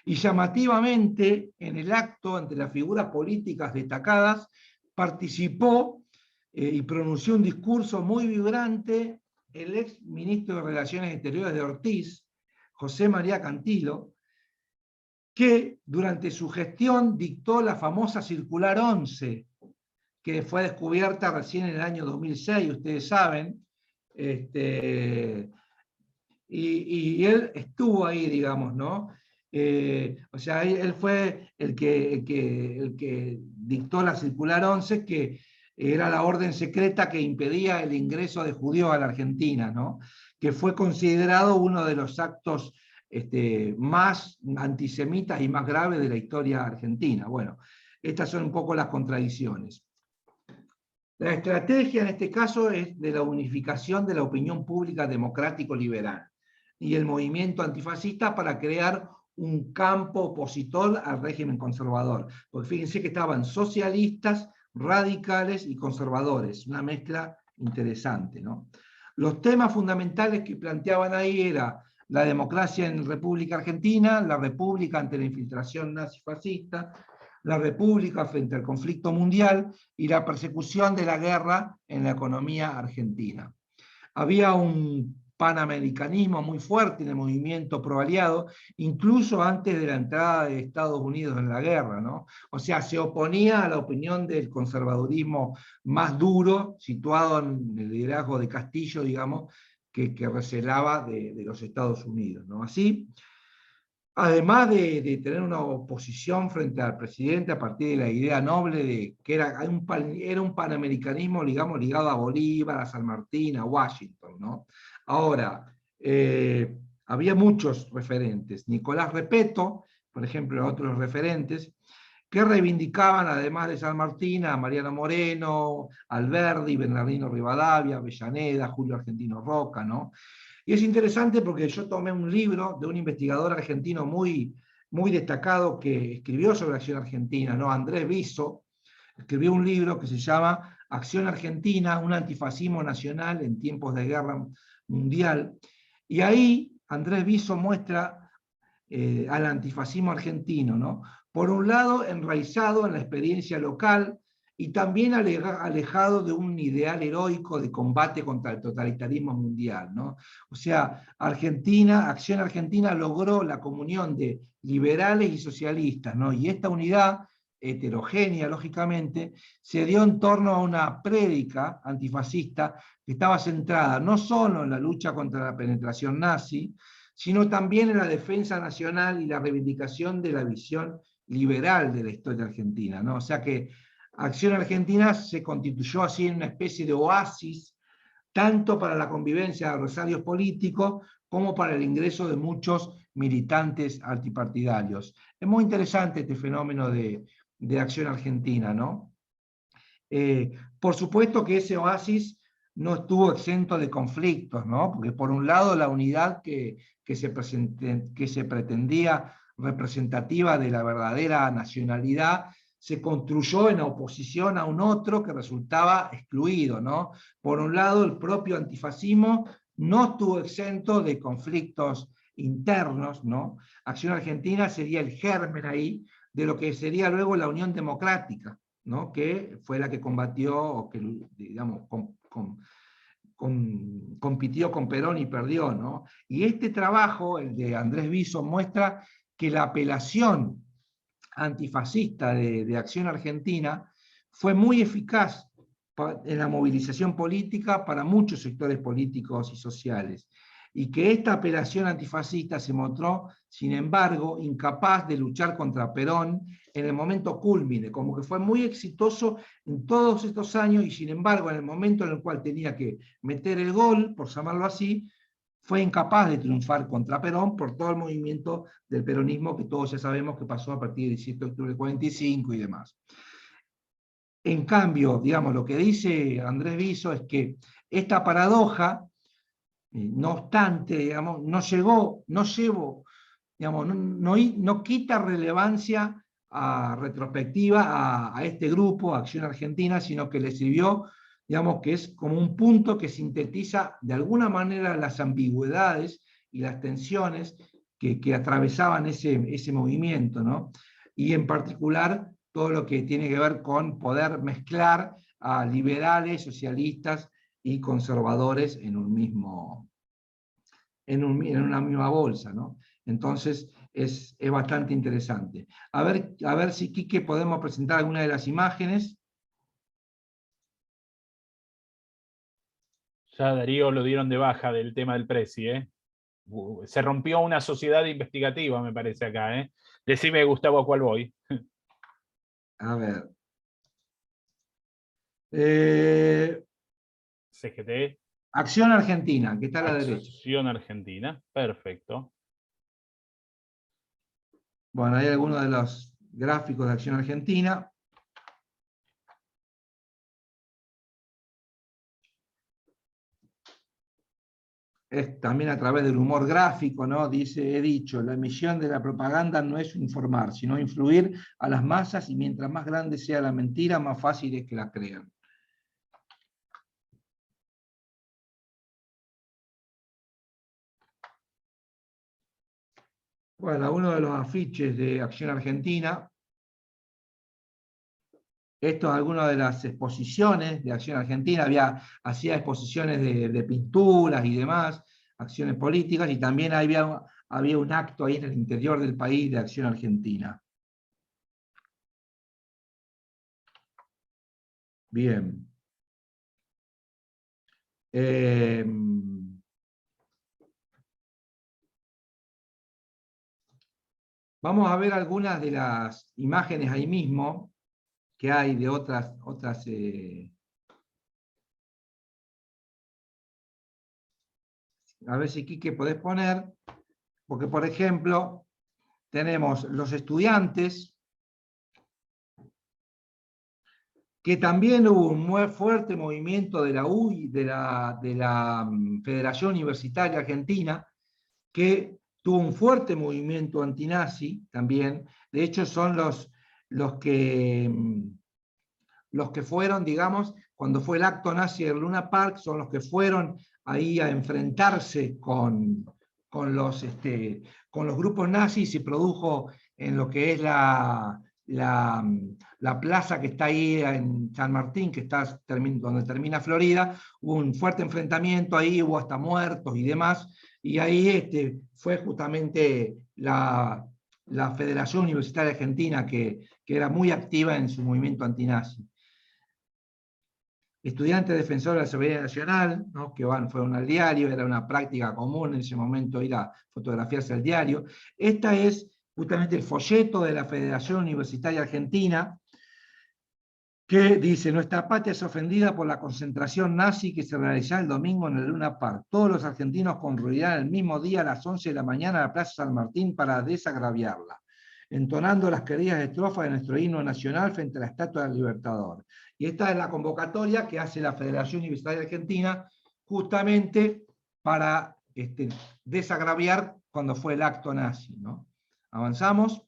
Y llamativamente, en el acto, entre las figuras políticas destacadas, participó y pronunció un discurso muy vibrante el ex ministro de Relaciones Exteriores de Ortiz, José María Cantilo, que durante su gestión dictó la famosa Circular 11, que fue descubierta recién en el año 2006, ustedes saben, y él estuvo ahí, digamos, ¿no? O sea, él fue el que dictó la Circular 11, que era la orden secreta que impedía el ingreso de judíos a la Argentina, ¿no? Que fue considerado uno de los actos más antisemitas y más graves de la historia argentina. Bueno, estas son un poco las contradicciones. La estrategia en este caso es de la unificación de la opinión pública democrático-liberal y el movimiento antifascista para crear un campo opositor al régimen conservador. Porque fíjense que estaban socialistas, radicales y conservadores, una mezcla interesante, ¿no? Los temas fundamentales que planteaban ahí era la democracia en República Argentina, la república ante la infiltración nazi-fascista, la república frente al conflicto mundial y la persecución de la guerra en la economía argentina. Había un panamericanismo muy fuerte en el movimiento pro-aliado, incluso antes de la entrada de Estados Unidos en la guerra, ¿no? O sea, se oponía a la opinión del conservadurismo más duro, situado en el liderazgo de Castillo, digamos, que recelaba de los Estados Unidos, ¿no? Así, además de tener una oposición frente al presidente a partir de la idea noble de que era un panamericanismo, digamos, ligado a Bolívar, a San Martín, a Washington, ¿no? Ahora, había muchos referentes. Nicolás Repetto, por ejemplo, otros referentes, que reivindicaban, además de San Martín, a Mariano Moreno, Alberdi, Bernardino Rivadavia, Avellaneda, Julio Argentino Roca, ¿no? Y es interesante porque yo tomé un libro de un investigador argentino muy, muy destacado que escribió sobre Acción Argentina, ¿no? Andrés Viso, escribió un libro que se llama Acción Argentina, un antifascismo nacional en tiempos de guerra mundial. Y ahí Andrés Viso muestra al antifascismo argentino, ¿no? Por un lado, enraizado en la experiencia local y también alejado de un ideal heroico de combate contra el totalitarismo mundial, ¿no? O sea, Acción Argentina logró la comunión de liberales y socialistas, ¿no? Y esta unidad heterogénea, lógicamente, se dio en torno a una prédica antifascista que estaba centrada no solo en la lucha contra la penetración nazi, sino también en la defensa nacional y la reivindicación de la visión liberal de la historia argentina, ¿no? O sea que Acción Argentina se constituyó así en una especie de oasis, tanto para la convivencia de adversarios políticos como para el ingreso de muchos militantes antipartidarios. Es muy interesante este fenómeno de Acción Argentina, ¿no? Por supuesto que ese oasis no estuvo exento de conflictos, ¿no? Porque por un lado la unidad que se pretendía representativa de la verdadera nacionalidad se construyó en oposición a un otro que resultaba excluido, ¿no? Por un lado, el propio antifascismo no estuvo exento de conflictos internos, ¿no? Acción Argentina sería el germen ahí de lo que sería luego la Unión Democrática, ¿no? Que fue la que combatió, o que, digamos, compitió con Perón y perdió, ¿no? Y este trabajo, el de Andrés Viso, muestra que la apelación antifascista de Acción Argentina fue muy eficaz en la movilización política para muchos sectores políticos y sociales, y que esta apelación antifascista se mostró, sin embargo, incapaz de luchar contra Perón en el momento cúlmine, como que fue muy exitoso en todos estos años, y sin embargo, en el momento en el cual tenía que meter el gol, por llamarlo así, fue incapaz de triunfar contra Perón por todo el movimiento del peronismo que todos ya sabemos que pasó a partir del 17 de octubre del 45 y demás. En cambio, digamos, lo que dice Andrés Viso es que esta paradoja, no obstante, digamos, no quita relevancia retrospectiva a este grupo, Acción Argentina, sino que le sirvió, digamos, que es como un punto que sintetiza de alguna manera las ambigüedades y las tensiones que atravesaban ese movimiento, ¿no? Y en particular todo lo que tiene que ver con poder mezclar a liberales, socialistas y conservadores en una misma bolsa, ¿no? Entonces es bastante interesante. A ver si, Quique, podemos presentar alguna de las imágenes. Ya Darío lo dieron de baja del tema del Prezi, ¿eh? Se rompió una sociedad investigativa, me parece acá, ¿eh? Decime, Gustavo, a cuál voy. A ver. CGT. Acción Argentina, que está a la derecha. Acción Argentina, perfecto. Bueno, hay algunos de los gráficos de Acción Argentina. Es también a través del humor gráfico, ¿no? He dicho, la misión de la propaganda no es informar, sino influir a las masas, y mientras más grande sea la mentira, más fácil es que la crean. Bueno, uno de los afiches de Acción Argentina. Esto es algunas de las exposiciones de Acción Argentina. Hacía exposiciones de pinturas y demás, acciones políticas, y también había un acto ahí en el interior del país de Acción Argentina. Bien. Vamos a ver algunas de las imágenes ahí mismo que hay de otras a ver si Quique podés poner, porque por ejemplo tenemos los estudiantes, que también hubo un muy fuerte movimiento de la UI, de la Federación Universitaria Argentina, que tuvo un fuerte movimiento antinazi también. De hecho son los que fueron, digamos, cuando fue el acto nazi de Luna Park, son los que fueron ahí a enfrentarse con los grupos nazis. Se produjo en lo que es la plaza que está ahí en San Martín, que está donde termina Florida. Hubo un fuerte enfrentamiento ahí, hubo hasta muertos y demás, y ahí fue justamente la Federación Universitaria Argentina que era muy activa en su movimiento antinazi. Estudiantes defensores de la seguridad nacional, ¿no? Que fueron al diario, era una práctica común en ese momento ir a fotografiarse al diario. Esta es justamente el folleto de la Federación Universitaria Argentina, que dice: nuestra patria es ofendida por la concentración nazi que se realizará el domingo en el Luna Park. Todos los argentinos concurrirán el mismo día a las 11 de la mañana a la Plaza San Martín para desagraviarla, entonando las queridas estrofas de nuestro himno nacional frente a la estatua del Libertador. Y esta es la convocatoria que hace la Federación Universitaria Argentina justamente para desagraviar cuando fue el acto nazi, ¿no? Avanzamos.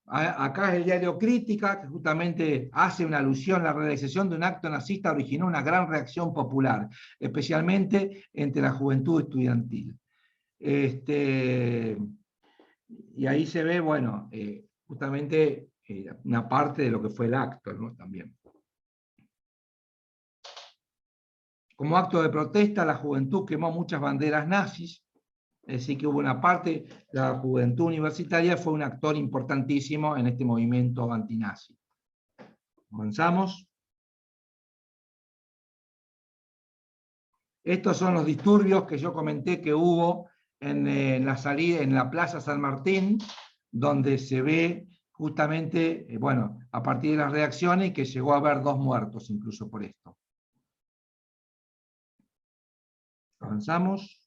Acá es el diario Crítica, que justamente hace una alusión: la realización de un acto nazista originó una gran reacción popular, especialmente entre la juventud estudiantil. Y ahí se ve, bueno, justamente una parte de lo que fue el acto, ¿no? También. Como acto de protesta, la juventud quemó muchas banderas nazis, es decir, que hubo una parte, la juventud universitaria fue un actor importantísimo en este movimiento antinazi. Avanzamos. Estos son los disturbios que yo comenté que hubo en la Plaza San Martín, donde se ve justamente, bueno, a partir de las reacciones, que llegó a haber 2 muertos incluso por esto. Avanzamos.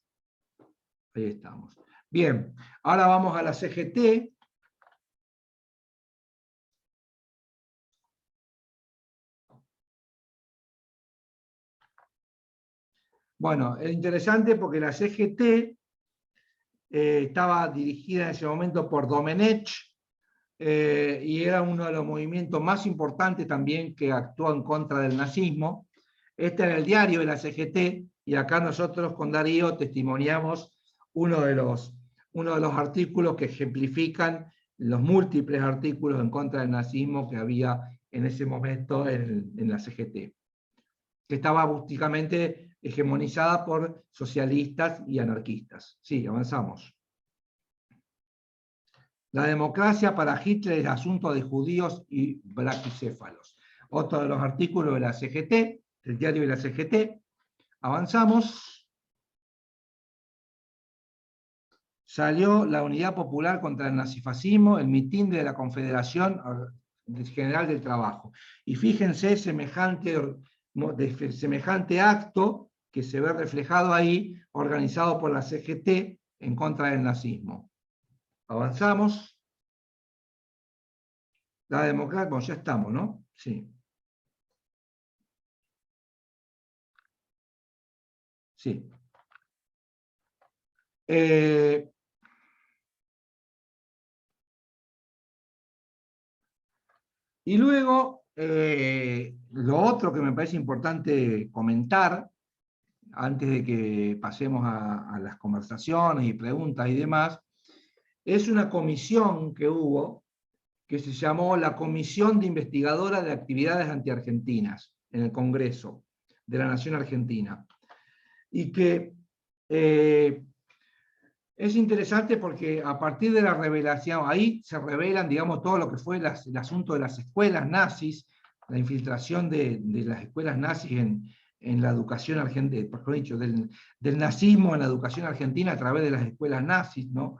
Ahí estamos. Bien, ahora vamos a la CGT. Bueno, es interesante porque la CGT estaba dirigida en ese momento por Domenech, y era uno de los movimientos más importantes también que actuó en contra del nazismo. Este era el diario de la CGT, y acá nosotros con Darío testimoniamos uno de los artículos que ejemplifican los múltiples artículos en contra del nazismo que había en ese momento en la CGT, que estaba básicamente hegemonizada por socialistas y anarquistas. Sí, avanzamos. La democracia para Hitler es asunto de judíos y braquicéfalos. Otro de los artículos de la CGT, del diario de la CGT. Avanzamos. Salió la Unidad Popular contra el Nazifascismo, el mitin de la Confederación General del Trabajo. Y fíjense semejante acto que se ve reflejado ahí, organizado por la CGT en contra del nazismo. Avanzamos. La democracia, bueno, ya estamos, ¿no? Sí. Sí. Y luego, lo otro que me parece importante comentar, antes de que pasemos a las conversaciones y preguntas y demás, es una comisión que hubo, que se llamó la Comisión de Investigadora de Actividades Antiargentinas, en el Congreso de la Nación Argentina. Y que es interesante porque a partir de la revelación, ahí se revelan, digamos, todo lo que fue el asunto de las escuelas nazis, la infiltración de las escuelas nazis en la educación argentina, por dicho, del nazismo en la educación argentina a través de las escuelas nazis, ¿no?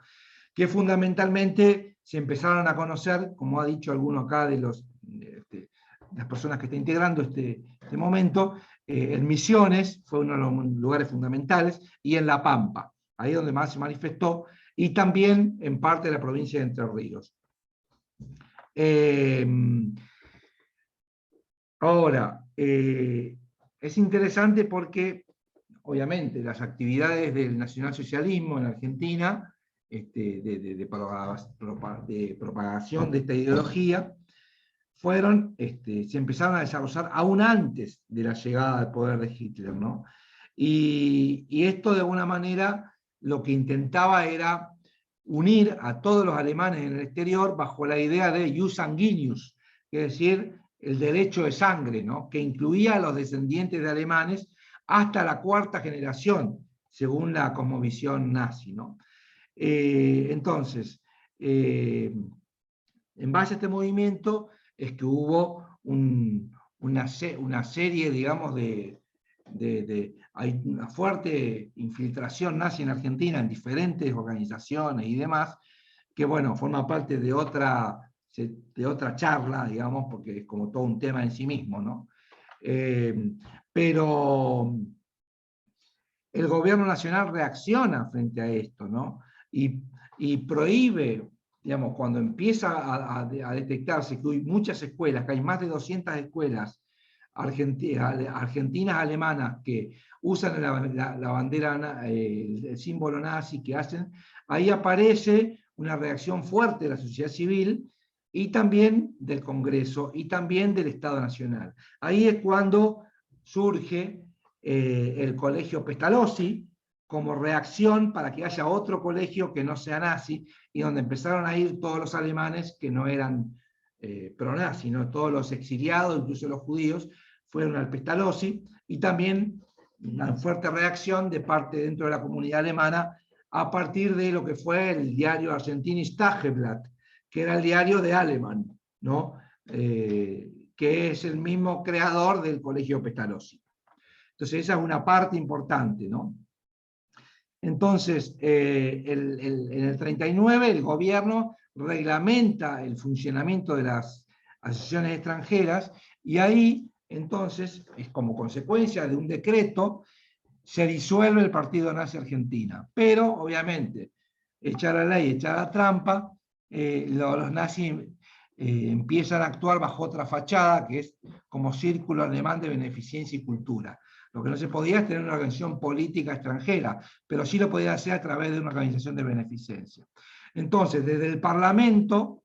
Que fundamentalmente se empezaron a conocer, como ha dicho alguno acá de las personas que está integrando este momento, en Misiones fue uno de los lugares fundamentales, y en La Pampa, ahí donde más se manifestó, y también en parte de la provincia de Entre Ríos. Ahora, es interesante porque, obviamente, las actividades del nacionalsocialismo en Argentina, de propagación de esta ideología, se empezaron a desarrollar aún antes de la llegada al poder de Hitler, ¿no? Y esto, de alguna manera, lo que intentaba era unir a todos los alemanes en el exterior bajo la idea de jus sanguinis, es decir, el derecho de sangre, ¿no? Que incluía a los descendientes de alemanes hasta la cuarta generación, según la cosmovisión nazi, ¿no? Entonces, en base a este movimiento es que hubo una serie, digamos, hay una fuerte infiltración nazi en Argentina en diferentes organizaciones y demás, que bueno, forma parte de otra charla, digamos, porque es como todo un tema en sí mismo, ¿no? Pero el gobierno nacional reacciona frente a esto, ¿no? Y prohíbe, digamos, cuando empieza a detectarse que hay muchas escuelas, que hay más de 200 escuelas argentinas alemanas que usan la bandera, el símbolo nazi, que hacen, ahí aparece una reacción fuerte de la sociedad civil y también del Congreso y también del Estado Nacional. Ahí es cuando surge el colegio Pestalozzi como reacción para que haya otro colegio que no sea nazi, y donde empezaron a ir todos los alemanes que no eran pro-nazi, ¿no? Todos los exiliados, incluso los judíos, fueron al Pestalozzi, y también una fuerte reacción de parte dentro de la comunidad alemana a partir de lo que fue el diario Argentinisches Tageblatt, que era el diario de Alemán, ¿no? Que es el mismo creador del colegio Pestalozzi. Entonces esa es una parte importante, ¿no? Entonces, en el 39 el gobierno reglamenta el funcionamiento de las asociaciones extranjeras, y ahí, entonces, es como consecuencia de un decreto, se disuelve el Partido Nazi Argentina. Pero, obviamente, hecha la ley, hecha la trampa, los nazis empiezan a actuar bajo otra fachada, que es como Círculo Alemán de Beneficencia y Cultura. Lo que no se podía es tener una organización política extranjera, pero sí lo podía hacer a través de una organización de beneficencia. Entonces, desde el Parlamento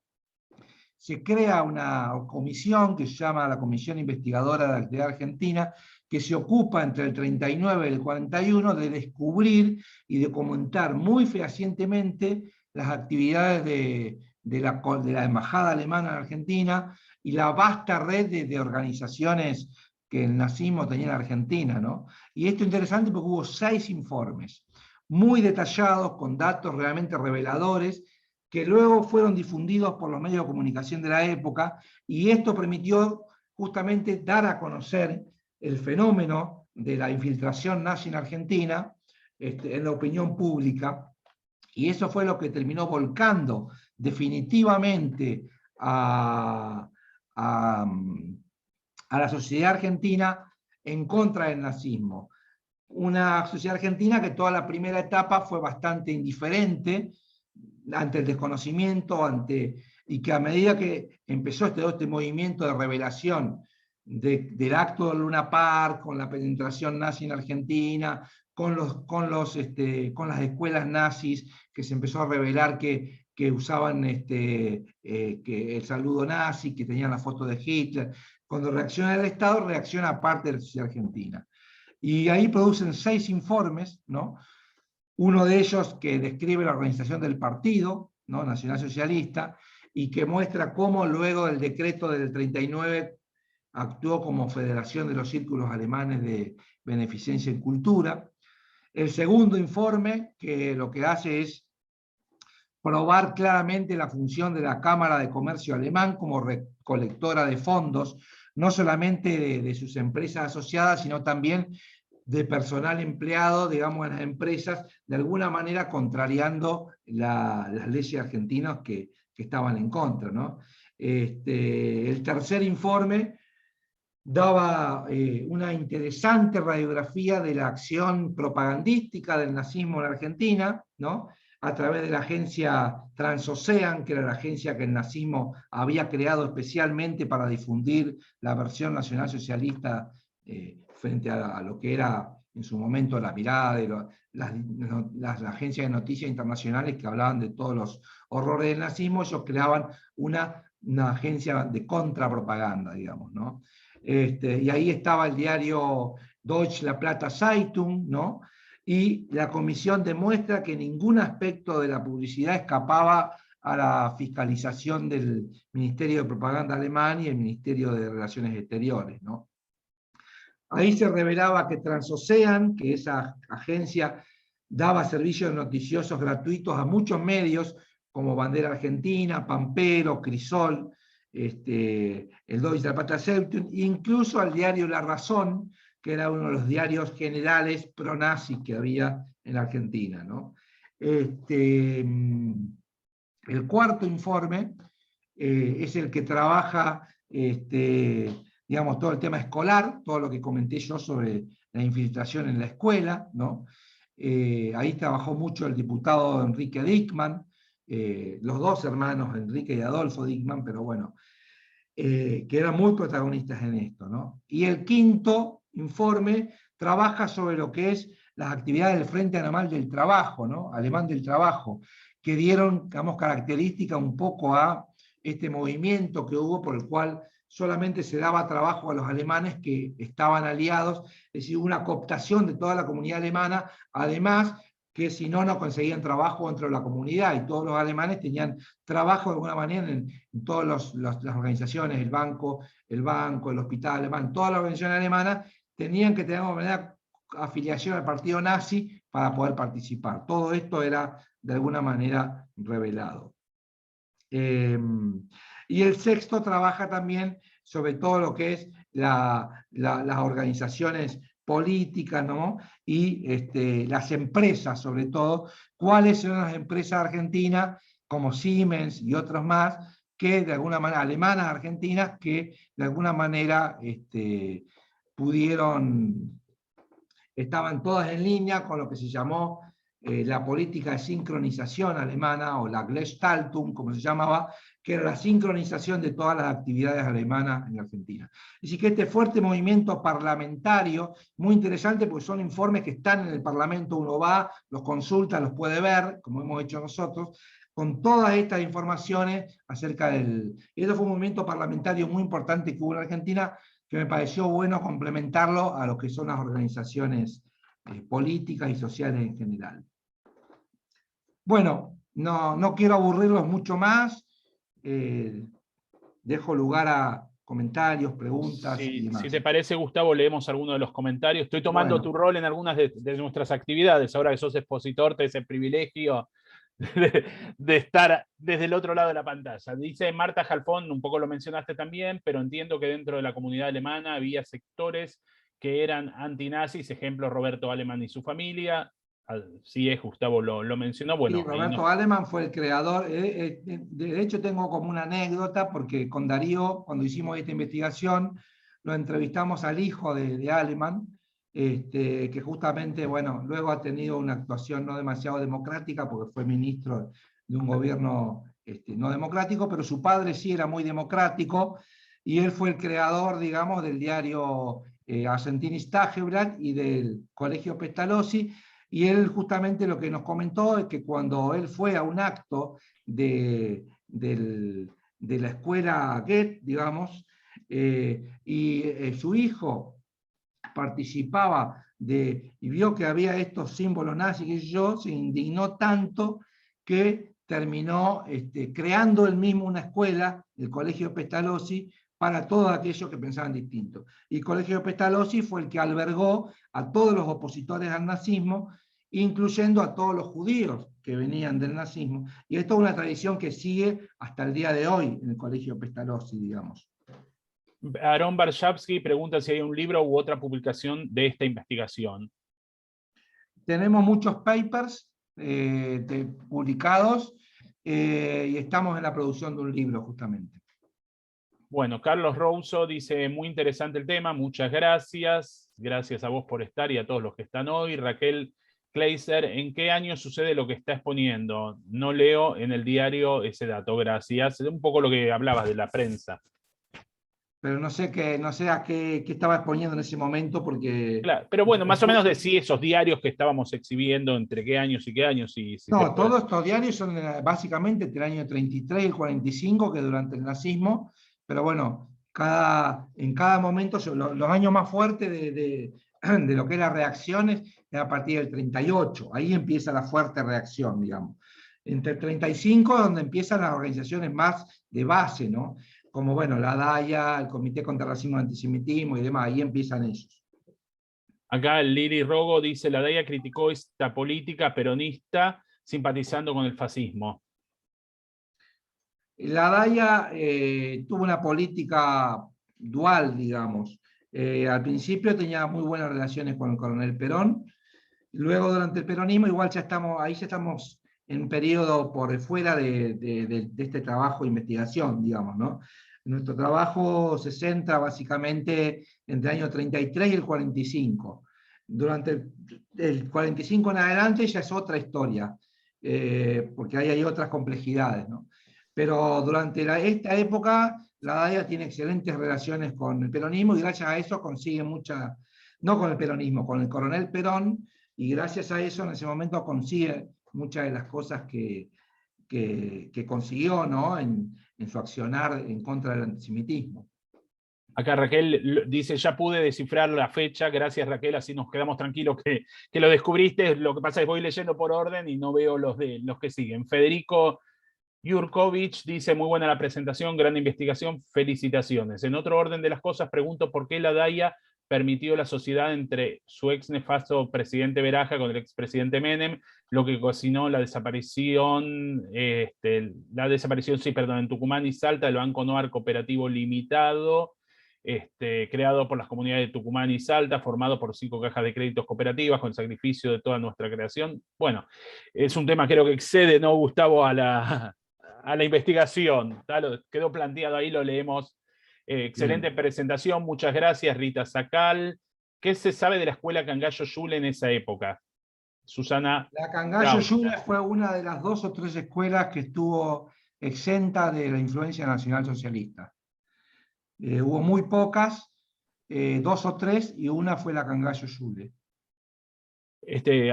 se crea una comisión que se llama la Comisión Investigadora de la Actividad Argentina, que se ocupa entre el 39 y el 41 de descubrir y de comentar muy fehacientemente las actividades de la Embajada Alemana en Argentina, y la vasta red de organizaciones que el nazismo tenía en Argentina, ¿no? Y esto es interesante porque hubo 6 informes muy detallados, con datos realmente reveladores, que luego fueron difundidos por los medios de comunicación de la época, y esto permitió justamente dar a conocer el fenómeno de la infiltración nazi en Argentina en la opinión pública, y eso fue lo que terminó volcando definitivamente a la sociedad argentina en contra del nazismo. Una sociedad argentina que toda la primera etapa fue bastante indiferente ante el desconocimiento, y que a medida que empezó este movimiento de revelación del acto de Luna Park, con la penetración nazi en Argentina, con las escuelas nazis, que se empezó a revelar que usaban que el saludo nazi, que tenían la foto de Hitler. Cuando reacciona el Estado, reacciona parte de la sociedad argentina. Y ahí producen 6 informes, ¿no? Uno de ellos que describe la organización del partido, ¿no?, nacionalsocialista, y que muestra cómo luego del decreto del 39 actuó como Federación de los Círculos Alemanes de Beneficencia en Cultura. El segundo informe, que lo que hace es probar claramente la función de la Cámara de Comercio Alemán como recolectora de fondos, no solamente de sus empresas asociadas, sino también de personal empleado, digamos, en las empresas, de alguna manera contrariando las leyes argentinas que estaban en contra, ¿no? El tercer informe daba una interesante radiografía de la acción propagandística del nazismo en Argentina, ¿no?, a través de la agencia Transocean, que era la agencia que el nazismo había creado especialmente para difundir la versión nacionalsocialista frente a lo que era en su momento la mirada de las agencias de noticias internacionales que hablaban de todos los horrores del nazismo. Ellos creaban una agencia de contrapropaganda, digamos, ¿no? Y ahí estaba el diario Deutsche La Plata Zeitung, ¿no? Y la comisión demuestra que ningún aspecto de la publicidad escapaba a la fiscalización del Ministerio de Propaganda alemán y el Ministerio de Relaciones Exteriores, ¿no? Ahí se revelaba que Transocean, que esa agencia daba servicios noticiosos gratuitos a muchos medios, como Bandera Argentina, Pampero, Crisol, el Deutsche La Plata Zeitung, incluso al diario La Razón, que era uno de los diarios generales pro-nazis que había en Argentina, ¿no? El cuarto informe es el que trabaja digamos, todo el tema escolar, todo lo que comenté yo sobre la infiltración en la escuela, ¿no? Ahí trabajó mucho el diputado Enrique Dickmann, los dos hermanos, Enrique y Adolfo Dickmann, pero bueno, que eran muy protagonistas en esto, ¿no? Y el quinto informe trabaja sobre lo que es las actividades del Frente Alemán del Trabajo, ¿no?, Alemán del Trabajo, que dieron, digamos, característica un poco a este movimiento que hubo por el cual solamente se daba trabajo a los alemanes que estaban aliados, es decir, una cooptación de toda la comunidad alemana, además que si no, no conseguían trabajo dentro de la comunidad, y todos los alemanes tenían trabajo de alguna manera en todas las organizaciones, el banco, el hospital alemán, todas las organizaciones alemanas tenían que tener de alguna manera afiliación al partido nazi para poder participar. Todo esto era de alguna manera revelado. Y el sexto trabaja también sobre todo lo que es las organizaciones políticas, ¿no?, y las empresas, sobre todo, cuáles son las empresas argentinas, como Siemens y otras más, que de alguna manera, alemanas, argentinas, que de alguna manera estaban todas en línea con lo que se llamó la política de sincronización alemana, o la Gestaltung, como se llamaba, que era la sincronización de todas las actividades alemanas en Argentina. Así que este fuerte movimiento parlamentario, muy interesante porque son informes que están en el Parlamento, uno va, los consulta, los puede ver, como hemos hecho nosotros, con todas estas informaciones acerca del... Y eso fue un movimiento parlamentario muy importante que hubo en Argentina, que me pareció bueno complementarlo a lo que son las organizaciones políticas y sociales en general. Bueno, no quiero aburrirlos mucho más. dejo lugar a comentarios, preguntas y Si, demás. si te parece, Gustavo, leemos algunos de los comentarios. Estoy tomando Bueno. tu rol en algunas de nuestras actividades. Ahora que sos expositor, te ese privilegio de estar desde el otro lado de la pantalla. Dice Marta Jalfón, un poco lo mencionaste también, pero entiendo que dentro de la comunidad alemana había sectores que eran antinazis, ejemplo Roberto Alemann y su familia. Sí es, Gustavo lo mencionó. Bueno, Sí, Roberto Alemann fue el creador. De hecho, tengo como una anécdota, porque con Darío, cuando hicimos esta investigación, lo entrevistamos al hijo de Alemann, que justamente, bueno, luego ha tenido una actuación no demasiado democrática, porque fue ministro de un gobierno no democrático, pero su padre sí era muy democrático, y él fue el creador, digamos, del diario Argentinis Tageblatt y del Colegio Pestalozzi. Y él justamente lo que nos comentó es que cuando él fue a un acto de la escuela Goethe, digamos, y su hijo participaba y vio que había estos símbolos nazis, que yo, se indignó tanto que terminó creando él mismo una escuela, el Colegio Pestalozzi, para todos aquellos que pensaban distinto. Y el Colegio Pestalozzi fue el que albergó a todos los opositores al nazismo, incluyendo a todos los judíos que venían del nazismo. Y esto es una tradición que sigue hasta el día de hoy en el Colegio Pestalozzi, digamos. Aaron Barshavsky pregunta si hay un libro u otra publicación de esta investigación. Tenemos muchos papers publicados y estamos en la producción de un libro justamente. Bueno, Carlos Rouso dice, muy interesante el tema, muchas gracias. Gracias a vos por estar y a todos los que están hoy. Raquel Kleiser, ¿en qué año sucede lo que está exponiendo? No leo en el diario ese dato, gracias. Es un poco lo que hablabas de la prensa. Pero no sé a qué estaba exponiendo en ese momento, porque... Claro, pero bueno, más o menos decí esos diarios que estábamos exhibiendo, entre qué años y qué años. No, todos estos diarios son básicamente entre el año 33 y el 45, que durante el nazismo, pero bueno, en cada momento, los años más fuertes de lo que es las reacciones es a partir del 38, ahí empieza la fuerte reacción, digamos. Entre el 35 es donde empiezan las organizaciones más de base, ¿no? Como, bueno, la DAIA, el Comité contra el Racismo y Antisemitismo y demás, ahí empiezan ellos. Acá el Liri Rogo dice, la DAIA criticó esta política peronista simpatizando con el fascismo. La DAIA tuvo una política dual, digamos. Al principio tenía muy buenas relaciones con el coronel Perón, luego durante el peronismo igual ya estamos en un periodo por fuera de este trabajo de investigación, digamos, ¿no? Nuestro trabajo se centra básicamente entre el año 33 y el 45. Durante el 45 en adelante ya es otra historia, porque ahí hay otras complejidades, ¿no? Pero durante esta época la DAIA tiene excelentes relaciones con el peronismo, y gracias a eso consigue no con el peronismo, con el coronel Perón, y gracias a eso en ese momento consigue muchas de las cosas que consiguió, ¿no? en su accionar en contra del antisemitismo. Acá Raquel dice, ya pude descifrar la fecha, gracias Raquel, así nos quedamos tranquilos que lo descubriste. Lo que pasa es que voy leyendo por orden y no veo los que siguen. Federico Jurkovic dice, muy buena la presentación, gran investigación, felicitaciones. En otro orden de las cosas, pregunto por qué la DAIA permitió la sociedad entre su ex nefasto presidente Beraja con el expresidente Menem, lo que cocinó la desaparición, en Tucumán y Salta del Banco Noar Cooperativo Limitado, creado por las comunidades de Tucumán y Salta, formado por 5 cajas de créditos cooperativas con sacrificio de toda nuestra creación. Bueno, es un tema creo que excede, ¿no, Gustavo?, a la investigación. Quedó planteado ahí, lo leemos. Excelente Bien. presentación, muchas gracias, Rita Sacal. ¿Qué se sabe de la escuela Cangallo Yule en esa época? Susana. La Cangallo Yule fue una de las 2 o 3 escuelas que estuvo exenta de la influencia nacionalsocialista. Hubo muy pocas, 2 o 3, y una fue la Cangallo Yule.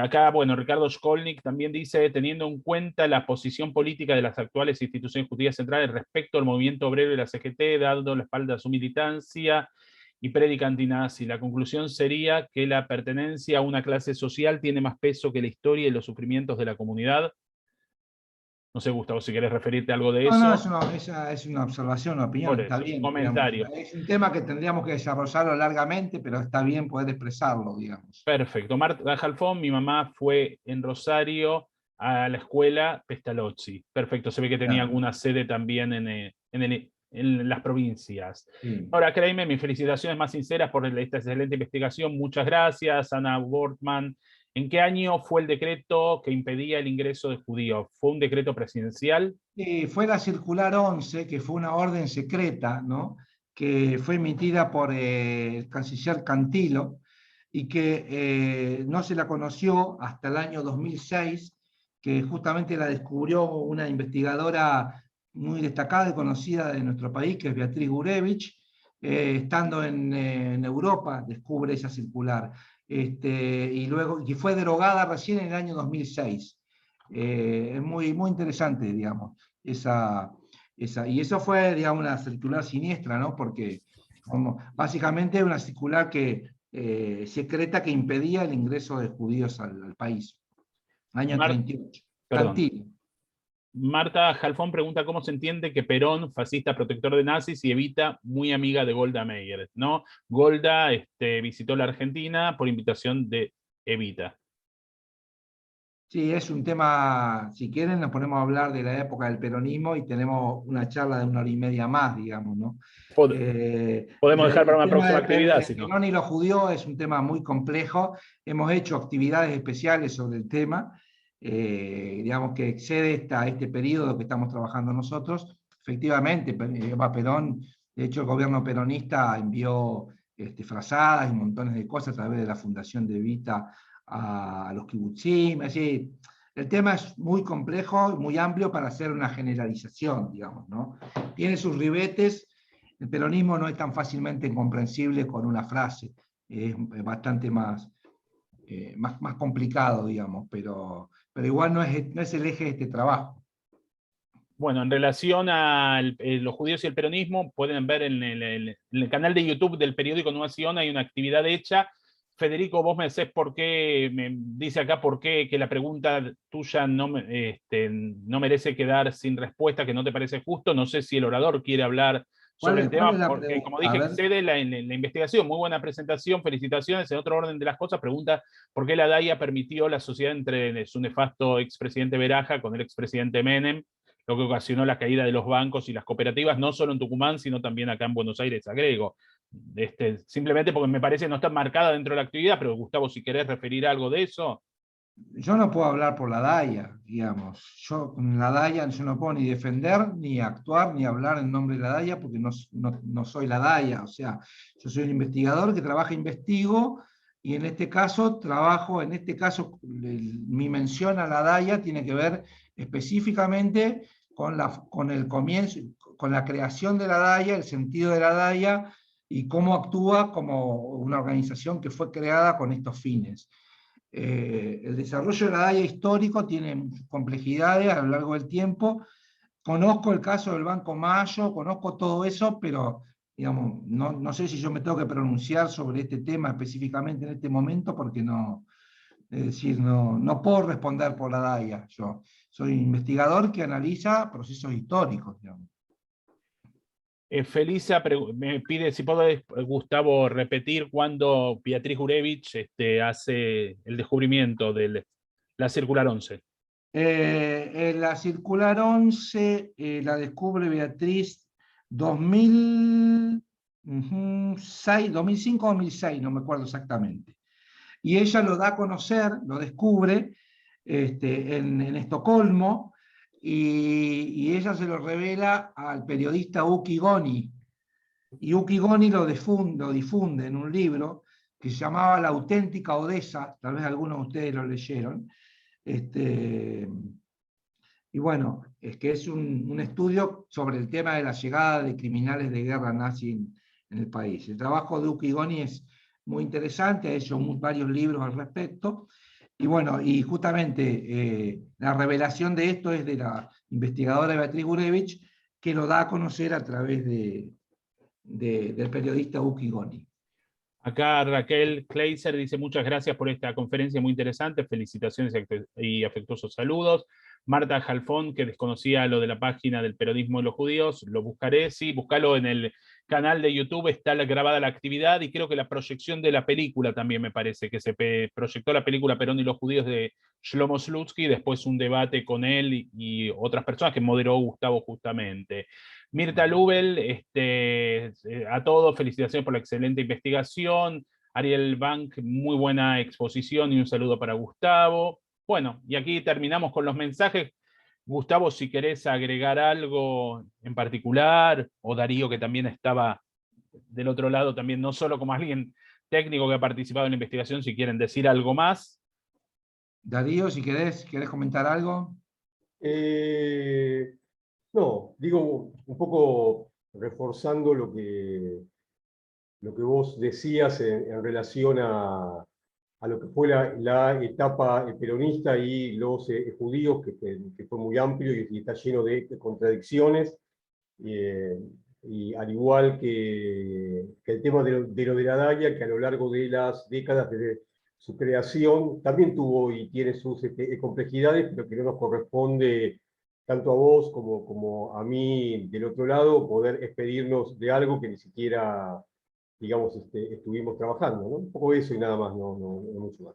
Acá, bueno, Ricardo Skolnik también dice, teniendo en cuenta la posición política de las actuales instituciones judías centrales respecto al movimiento obrero y la CGT, dando la espalda a su militancia y prédica antinazi, la conclusión sería que la pertenencia a una clase social tiene más peso que la historia y los sufrimientos de la comunidad. No sé, Gustavo, si querés referirte a algo de No, eso. esa es una observación, una opinión, Por está eso, bien, digamos. comentario. Es un tema que tendríamos que desarrollarlo largamente, pero está bien poder expresarlo, digamos. Perfecto. Marta Jalfón, mi mamá fue en Rosario a la escuela Pestalozzi. Perfecto, se ve que tenía Claro, alguna sede también en las provincias. sí. Ahora, créeme, mis felicitaciones más sinceras por esta excelente investigación. Muchas gracias, Ana Wortman. ¿En qué año fue el decreto que impedía el ingreso de judíos? ¿Fue un decreto presidencial? Fue la circular 11, que fue una orden secreta, ¿no? Que fue emitida por el canciller Cantilo y que no se la conoció hasta el año 2006, que justamente la descubrió una investigadora muy destacada y conocida de nuestro país, que es Beatriz Gurevich, estando en Europa, descubre esa circular. Y luego, y fue derogada recién en el año 2006. Es muy interesante, digamos. Y eso fue, digamos, una circular siniestra, ¿no? Porque básicamente una circular secreta que impedía el ingreso de judíos al país. Año Mar- 38. Perdón. Cantilo. Marta Jalfón pregunta cómo se entiende que Perón, fascista protector de nazis, y Evita, muy amiga de Golda Meir, ¿no? Golda visitó la Argentina por invitación de Evita. Sí, es un tema, si quieren, nos ponemos a hablar de la época del peronismo y tenemos una charla de 1 hora y media más, digamos, ¿no? Podemos dejar para El una tema próxima actividad, de si no. Perón y los judíos es un tema muy complejo. Hemos hecho actividades especiales sobre el tema, digamos que excede este periodo que estamos trabajando nosotros. Efectivamente, Perón, de hecho el gobierno peronista envió frazadas y montones de cosas a través de la Fundación de Evita a los kibutzim. Así, el tema es muy complejo, muy amplio para hacer una generalización, digamos, ¿no? Tiene sus ribetes. El peronismo no es tan fácilmente comprensible con una frase, es bastante más complicado, digamos, pero igual no es el eje de este trabajo. Bueno, en relación a los judíos y el peronismo, pueden ver en el canal de YouTube del periódico Nueva Sion, hay una actividad hecha. Federico, vos me decís por qué, me dice acá por qué que la pregunta tuya no merece quedar sin respuesta, que no te parece justo. No sé si el orador quiere hablar sobre el Cuál es tema, la porque pregunta? como A dije, ver. excede la investigación. Muy buena presentación, felicitaciones. En otro orden de las cosas, pregunta por qué la DAIA permitió la sociedad entre su nefasto expresidente Beraja con el expresidente Menem, lo que ocasionó la caída de los bancos y las cooperativas, no solo en Tucumán, sino también acá en Buenos Aires, agrego. Simplemente porque me parece no está marcada dentro de la actividad, pero Gustavo, si querés referir algo de eso. Yo no puedo hablar por la DAIA, digamos. Yo con la DAIA yo no puedo ni defender, ni actuar, ni hablar en nombre de la DAIA, porque no soy la DAIA. O sea, yo soy un investigador que trabaja, investigo, y en este caso mi mención a la DAIA tiene que ver específicamente con el comienzo, con la creación de la DAIA, el sentido de la DAIA, y cómo actúa como una organización que fue creada con estos fines. El desarrollo de la DAIA histórico tiene complejidades a lo largo del tiempo. Conozco el caso del Banco Mayo, conozco todo eso, pero digamos, no sé si yo me tengo que pronunciar sobre este tema específicamente en este momento, porque es decir, no puedo responder por la DAIA. Yo soy investigador que analiza procesos históricos, digamos. Felisa me pide si puedo, Gustavo, repetir cuándo Beatriz Gurevich hace el descubrimiento de la circular 11. La circular 11 la descubre Beatriz 2006, 2005-2006, no me acuerdo exactamente. Y ella lo da a conocer, lo descubre en Estocolmo, y ella se lo revela al periodista Uki Goni. Y Uki Goni lo difunde en un libro que se llamaba La auténtica Odessa, tal vez algunos de ustedes lo leyeron. Y bueno, es que es un estudio sobre el tema de la llegada de criminales de guerra nazi en el país. El trabajo de Uki Goni es muy interesante, ha hecho varios libros al respecto. Y bueno, y justamente la revelación de esto es de la investigadora Beatriz Gurevich, que lo da a conocer a través del periodista Uki Goni. Acá Raquel Kleiser dice muchas gracias por esta conferencia muy interesante, felicitaciones y afectuosos saludos. Marta Jalfón, que desconocía lo de la página del periodismo de los judíos, lo buscaré, sí, búscalo en el canal de YouTube, está grabada la actividad, y creo que la proyección de la película también me parece, que se proyectó la película Perón y los judíos de Shlomo Slutsky, después un debate con él y otras personas que moderó Gustavo justamente. Mirta Lubel, a todos, felicitaciones por la excelente investigación. Ariel Bank, muy buena exposición, y un saludo para Gustavo. Bueno, y aquí terminamos con los mensajes. Gustavo, si querés agregar algo en particular, o Darío, que también estaba del otro lado, también no solo como alguien técnico que ha participado en la investigación, si quieren decir algo más. Darío, si querés comentar algo. Eh, no, digo, un poco reforzando lo que vos decías en relación a lo que fue la etapa peronista y los judíos, que fue muy amplio y está lleno de contradicciones. Y al igual que el tema de lo de la Dalia, que a lo largo de las décadas desde su creación también tuvo y tiene sus complejidades, pero que no nos corresponde tanto a vos como a mí del otro lado poder expedirnos de algo que ni siquiera, digamos, estuvimos trabajando, ¿no? Un poco eso y nada más, no mucho más.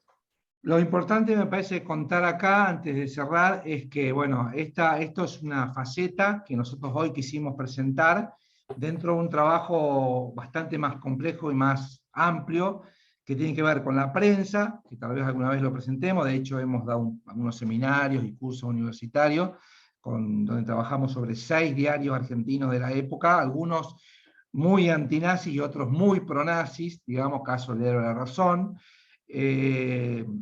Lo importante me parece contar acá, antes de cerrar, es que, bueno, esto es una faceta que nosotros hoy quisimos presentar dentro de un trabajo bastante más complejo y más amplio, que tiene que ver con la prensa, que tal vez alguna vez lo presentemos. De hecho hemos dado algunos seminarios y cursos universitarios, donde trabajamos sobre 6 diarios argentinos de la época, algunos muy antinazis y otros muy pronazis, digamos, caso Diario de la Razón,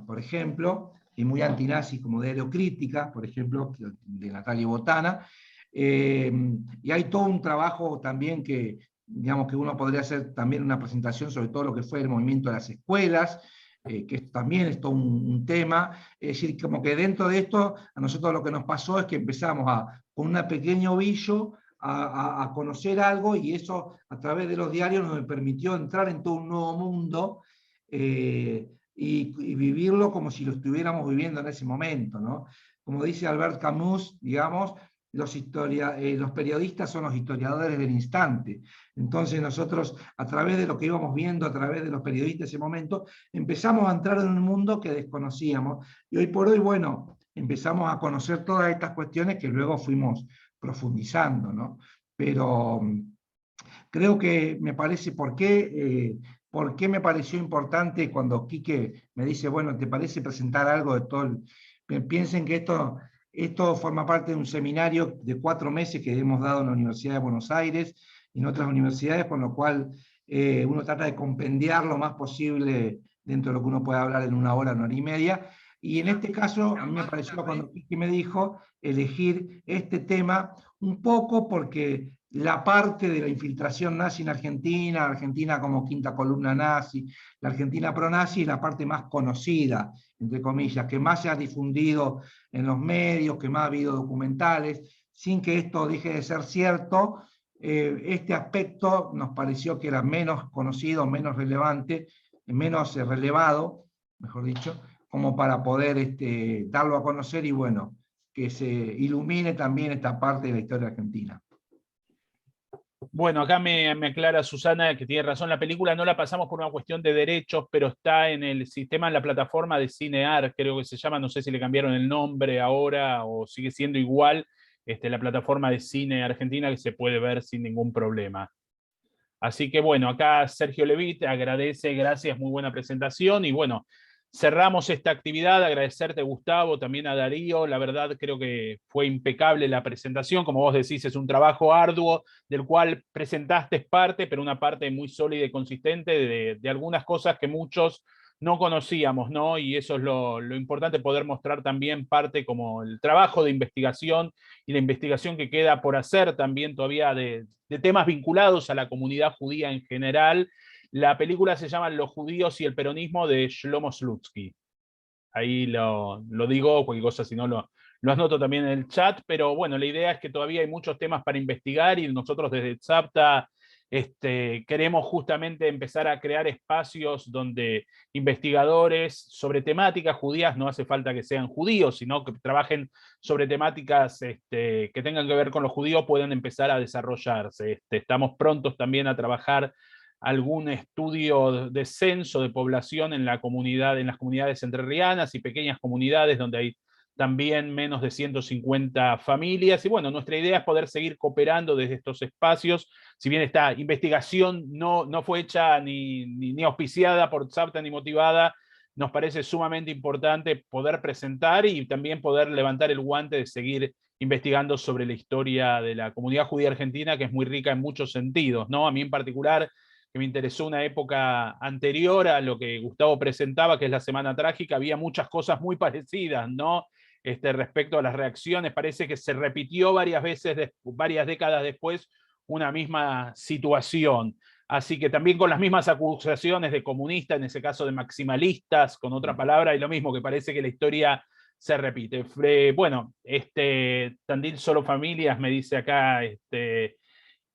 por ejemplo, y muy antinazis como Diario Crítica, por ejemplo, de Natalia Botana. Y hay todo un trabajo también que, digamos, que uno podría hacer también una presentación sobre todo lo que fue el movimiento de las escuelas, que también es todo un tema. Es decir, como que dentro de esto, a nosotros lo que nos pasó es que empezamos con un pequeño ovillo a conocer algo, y eso a través de los diarios nos permitió entrar en todo un nuevo mundo, y vivirlo como si lo estuviéramos viviendo en ese momento, ¿no? Como dice Albert Camus, digamos, los periodistas son los historiadores del instante. Entonces nosotros, a través de lo que íbamos viendo, a través de los periodistas de ese momento, empezamos a entrar en un mundo que desconocíamos, y hoy por hoy, bueno, empezamos a conocer todas estas cuestiones que luego fuimos profundizando, ¿no? Pero creo que me parece por qué me pareció importante cuando Quique me dice, bueno, ¿te parece presentar algo de todo piensen que esto forma parte de un seminario de 4 meses que hemos dado en la Universidad de Buenos Aires y en otras universidades, con lo cual uno trata de compendiar lo más posible dentro de lo que uno puede hablar en 1 hora y media. Y en este caso, a mí me pareció, cuando Quique me dijo, elegir este tema un poco porque la parte de la infiltración nazi en Argentina, Argentina como quinta columna nazi, la Argentina pro-nazi, es la parte más conocida, entre comillas, que más se ha difundido en los medios, que más ha habido documentales. Sin que esto deje de ser cierto, este aspecto nos pareció que era menos conocido, menos relevante, menos relevado, mejor dicho, como para poder darlo a conocer, y bueno, que se ilumine también esta parte de la historia argentina. Bueno, acá me aclara Susana que tiene razón, la película no la pasamos por una cuestión de derechos, pero está en el sistema, en la plataforma de Cinear, creo que se llama, no sé si le cambiaron el nombre ahora o sigue siendo igual, la plataforma de cine argentina, que se puede ver sin ningún problema. Así que bueno, acá Sergio Levit agradece, gracias, muy buena presentación, y bueno, cerramos esta actividad. Agradecerte, Gustavo, también a Darío. La verdad, creo que fue impecable la presentación. Como vos decís, es un trabajo arduo del cual presentaste parte, pero una parte muy sólida y consistente de algunas cosas que muchos no conocíamos, ¿no? Y eso es lo importante, poder mostrar también parte como el trabajo de investigación y la investigación que queda por hacer también todavía de temas vinculados a la comunidad judía en general. La película se llama Los judíos y el peronismo, de Shlomo Slutsky. Ahí lo digo, cualquier cosa si no lo anoto también en el chat, pero bueno, la idea es que todavía hay muchos temas para investigar, y nosotros desde Tzapta Queremos justamente empezar a crear espacios donde investigadores sobre temáticas judías, no hace falta que sean judíos, sino que trabajen sobre temáticas que tengan que ver con los judíos, puedan empezar a desarrollarse. Estamos prontos también a trabajar algún estudio de censo de población en la comunidad, en las comunidades entrerrianas y pequeñas comunidades donde hay también menos de 150 familias. Y bueno, nuestra idea es poder seguir cooperando desde estos espacios. Si bien esta investigación no fue hecha ni auspiciada por Tzavta ni motivada, nos parece sumamente importante poder presentar y también poder levantar el guante de seguir investigando sobre la historia de la comunidad judía argentina, que es muy rica en muchos sentidos, ¿no? A mí en particular, que me interesó una época anterior a lo que Gustavo presentaba, que es la Semana Trágica, había muchas cosas muy parecidas, ¿no? Respecto a las reacciones, parece que se repitió varias veces, varias décadas después, una misma situación. Así que también con las mismas acusaciones de comunistas, en ese caso de maximalistas, con otra palabra, y lo mismo, que parece que la historia se repite. Bueno, Tandil Solo Familias, me dice acá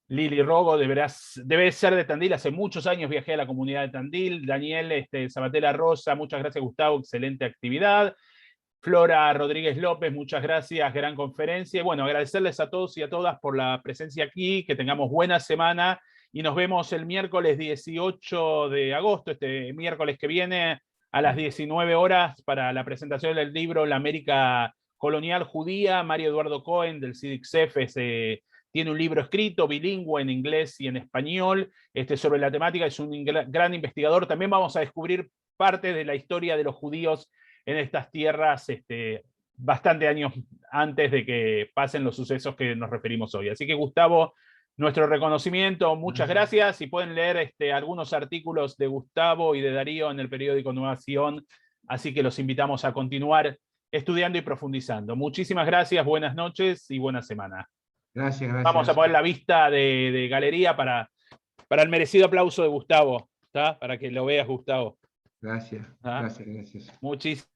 Lili Rogo, debe ser de Tandil, hace muchos años viajé a la comunidad de Tandil. Daniel Sabatella Rosa, muchas gracias Gustavo, excelente actividad. Flora Rodríguez López, muchas gracias, gran conferencia. Bueno, agradecerles a todos y a todas por la presencia aquí, que tengamos buena semana y nos vemos el miércoles 18 de agosto, este miércoles que viene a las 19 horas para la presentación del libro La América Colonial Judía. Mario Eduardo Cohen del CIDICSEF tiene un libro escrito bilingüe en inglés y en español sobre la temática, es un gran investigador. También vamos a descubrir parte de la historia de los judíos en estas tierras bastante años antes de que pasen los sucesos que nos referimos hoy. Así que Gustavo, nuestro reconocimiento, muchas gracias, y pueden leer algunos artículos de Gustavo y de Darío en el periódico Nueva Sion, así que los invitamos a continuar estudiando y profundizando. Muchísimas gracias, buenas noches y buena semana. Gracias. Vamos a poner la vista de galería para el merecido aplauso de Gustavo, ¿tá? Para que lo veas, Gustavo. Gracias. Muchísimas